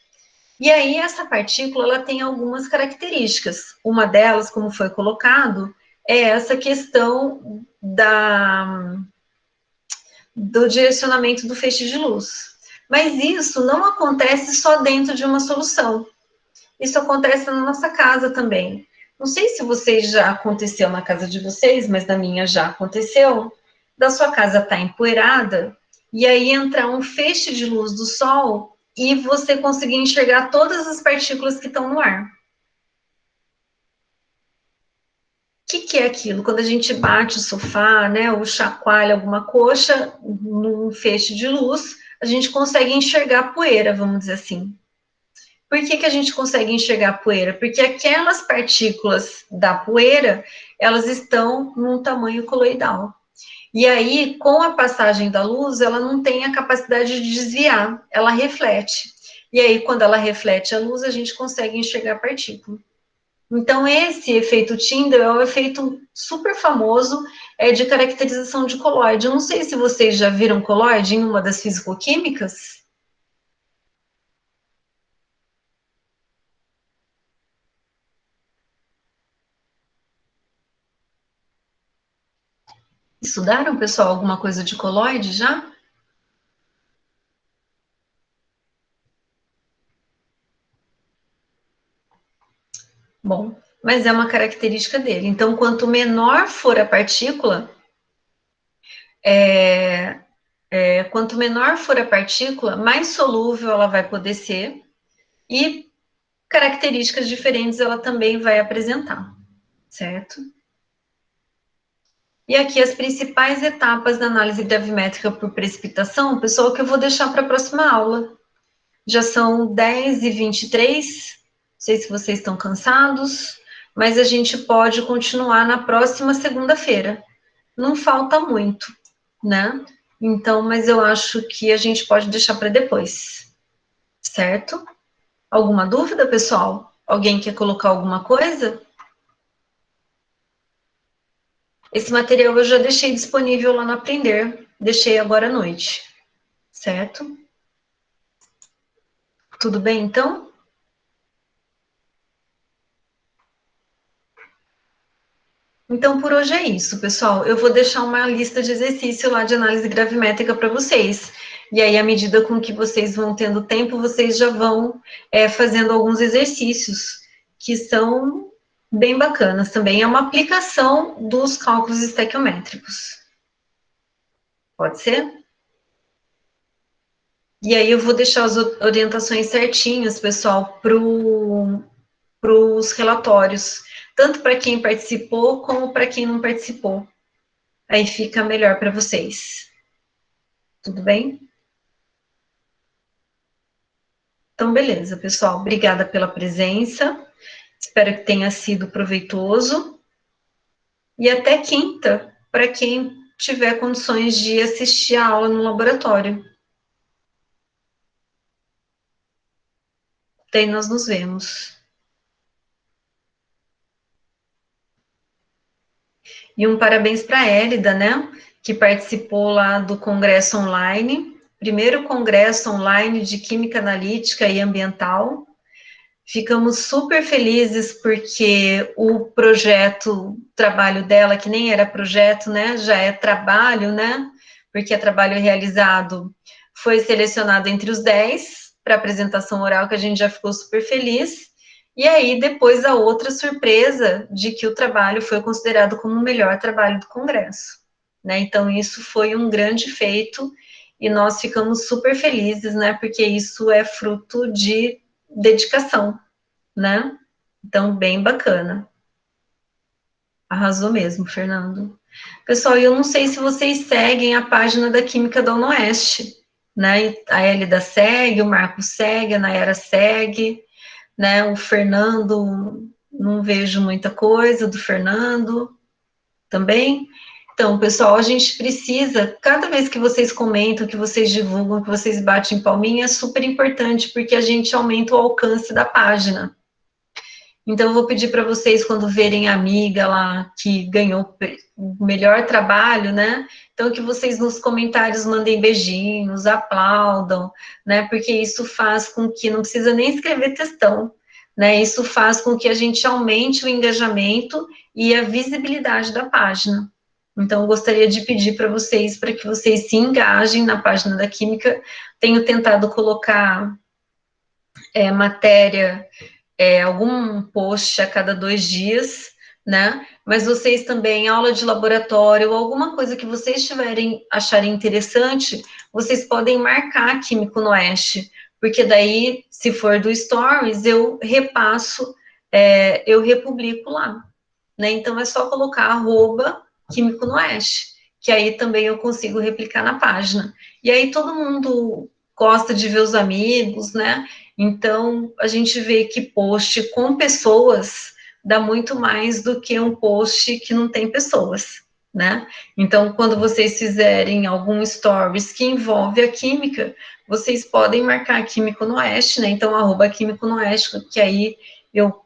E aí, essa partícula, ela tem algumas características. Uma delas, como foi colocado, é essa questão do direcionamento do feixe de luz. Mas isso não acontece só dentro de uma solução. Isso acontece na nossa casa também. Não sei se vocês já aconteceu na casa de vocês, mas na minha já aconteceu. Da sua casa estar empoeirada, e aí entrar um feixe de luz do sol e você conseguir enxergar todas as partículas que estão no ar. O que é aquilo? Quando a gente bate o sofá, né, ou chacoalha alguma coxa num feixe de luz, a gente consegue enxergar poeira, vamos dizer assim. Por que a gente consegue enxergar poeira? Porque aquelas partículas da poeira, elas estão num tamanho coloidal. E aí, com a passagem da luz, ela não tem a capacidade de desviar, ela reflete. E aí, quando ela reflete a luz, a gente consegue enxergar a partícula. Então, esse efeito Tyndall é um efeito super famoso, de caracterização de coloide. Eu não sei se vocês já viram coloide em uma das fisicoquímicas. Estudaram, pessoal, alguma coisa de coloide já? Bom, mas é uma característica dele. Então, quanto menor for a partícula, mais solúvel ela vai poder ser e características diferentes ela também vai apresentar, certo? E aqui as principais etapas da análise gravimétrica por precipitação, pessoal, que eu vou deixar para a próxima aula. Já são 10h23, não sei se vocês estão cansados, mas a gente pode continuar na próxima segunda-feira. Não falta muito, né? Então, mas eu acho que a gente pode deixar para depois, certo? Alguma dúvida, pessoal? Alguém quer colocar alguma coisa? Esse material eu já deixei disponível lá no Aprender, deixei agora à noite, certo? Tudo bem, então? Então, por hoje é isso, pessoal. Eu vou deixar uma lista de exercício lá de análise gravimétrica para vocês. E aí, à medida com que vocês vão tendo tempo, vocês já vão fazendo alguns exercícios que são bem bacanas também. É uma aplicação dos cálculos estequiométricos. Pode ser? E aí eu vou deixar as orientações certinhas, pessoal, para os relatórios, tanto para quem participou como para quem não participou. Aí fica melhor para vocês. Tudo bem? Então, beleza, pessoal. Obrigada pela presença. Espero que tenha sido proveitoso. E até quinta, para quem tiver condições de assistir a aula no laboratório. Daí nós nos vemos. E um parabéns para a Hélida, né? Que participou lá do congresso online, primeiro congresso online de Química Analítica e Ambiental. Ficamos super felizes porque o projeto, trabalho dela, que nem era projeto, né? Já é trabalho, né? Porque é trabalho realizado, foi selecionado entre os 10 para apresentação oral, que a gente já ficou super feliz. E aí, depois, a outra surpresa de que o trabalho foi considerado como o melhor trabalho do Congresso, né? Então, isso foi um grande feito e nós ficamos super felizes, né? Porque isso é fruto de dedicação, né? Então, bem bacana. Arrasou mesmo, Fernando. Pessoal, eu não sei se vocês seguem a página da Química da UnoOeste, né? A Hélida segue, o Marco segue, a Nayara segue, né? O Fernando, não vejo muita coisa do Fernando também. Então, pessoal, a gente precisa, cada vez que vocês comentam, que vocês divulgam, que vocês batem palminha, é super importante, porque a gente aumenta o alcance da página. Então, eu vou pedir para vocês, quando verem a amiga lá, que ganhou o melhor trabalho, né? Então, que vocês nos comentários mandem beijinhos, aplaudam, né? Porque isso faz com que, não precisa nem escrever textão, né? Isso faz com que a gente aumente o engajamento e a visibilidade da página. Então, eu gostaria de pedir para que vocês se engajem na página da Química. Tenho tentado colocar matéria, algum post a cada 2 dias, né? Mas vocês também, aula de laboratório, ou alguma coisa que vocês acharem interessante, vocês podem marcar Químico no Oeste, porque daí, se for do Stories, eu repasso, eu republico lá, né? Então, é só colocar @Químico no Oeste, que aí também eu consigo replicar na página. E aí todo mundo gosta de ver os amigos, né? Então, a gente vê que post com pessoas dá muito mais do que um post que não tem pessoas, né? Então, quando vocês fizerem algum stories que envolve a química, vocês podem marcar Químico no Oeste, né? Então, @Químico no Oeste, que aí eu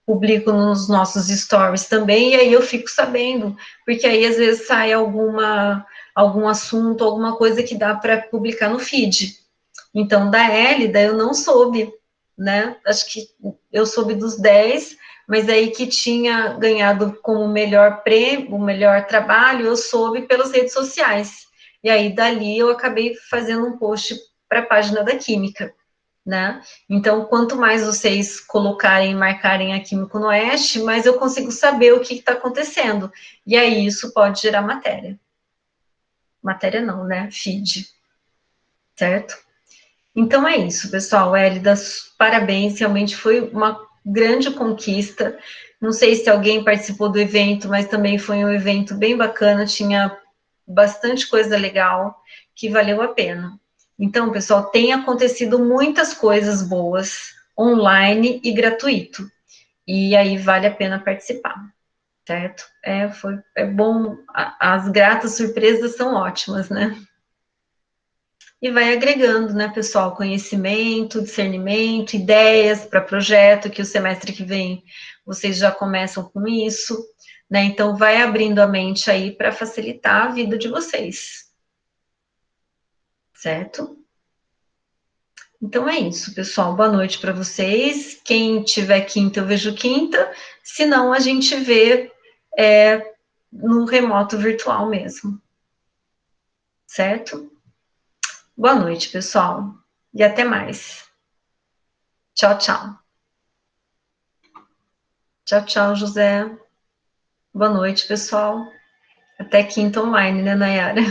publico nos nossos stories também, e aí eu fico sabendo, porque aí às vezes sai algum assunto, alguma coisa que dá para publicar no feed. Então, da Hélida, eu não soube, né? Acho que eu soube dos 10, mas aí que tinha ganhado como melhor prêmio, o melhor trabalho, eu soube pelas redes sociais. E aí, dali, eu acabei fazendo um post para a página da Química, né? Então, quanto mais vocês colocarem, marcarem a Químico no Oeste, mais eu consigo saber o que está acontecendo. E aí, isso pode gerar matéria. Matéria não, né? Feed. Certo? Então é isso, pessoal. Hélida, parabéns, realmente foi uma grande conquista. Não sei se alguém participou do evento, mas também foi um evento bem bacana, tinha bastante coisa legal que valeu a pena. Então, pessoal, tem acontecido muitas coisas boas online e gratuito. E aí vale a pena participar, certo? É bom, as gratas surpresas são ótimas, né? E vai agregando, né, pessoal, conhecimento, discernimento, ideias para projeto, que o semestre que vem vocês já começam com isso, né? Então, vai abrindo a mente aí para facilitar a vida de vocês, certo? Então é isso, pessoal. Boa noite para vocês. Quem tiver quinta, eu vejo quinta. Se não, a gente vê no remoto virtual mesmo, certo? Boa noite, pessoal. E até mais. Tchau, tchau. Tchau, tchau, José. Boa noite, pessoal. Até quinta online, né, Nayara?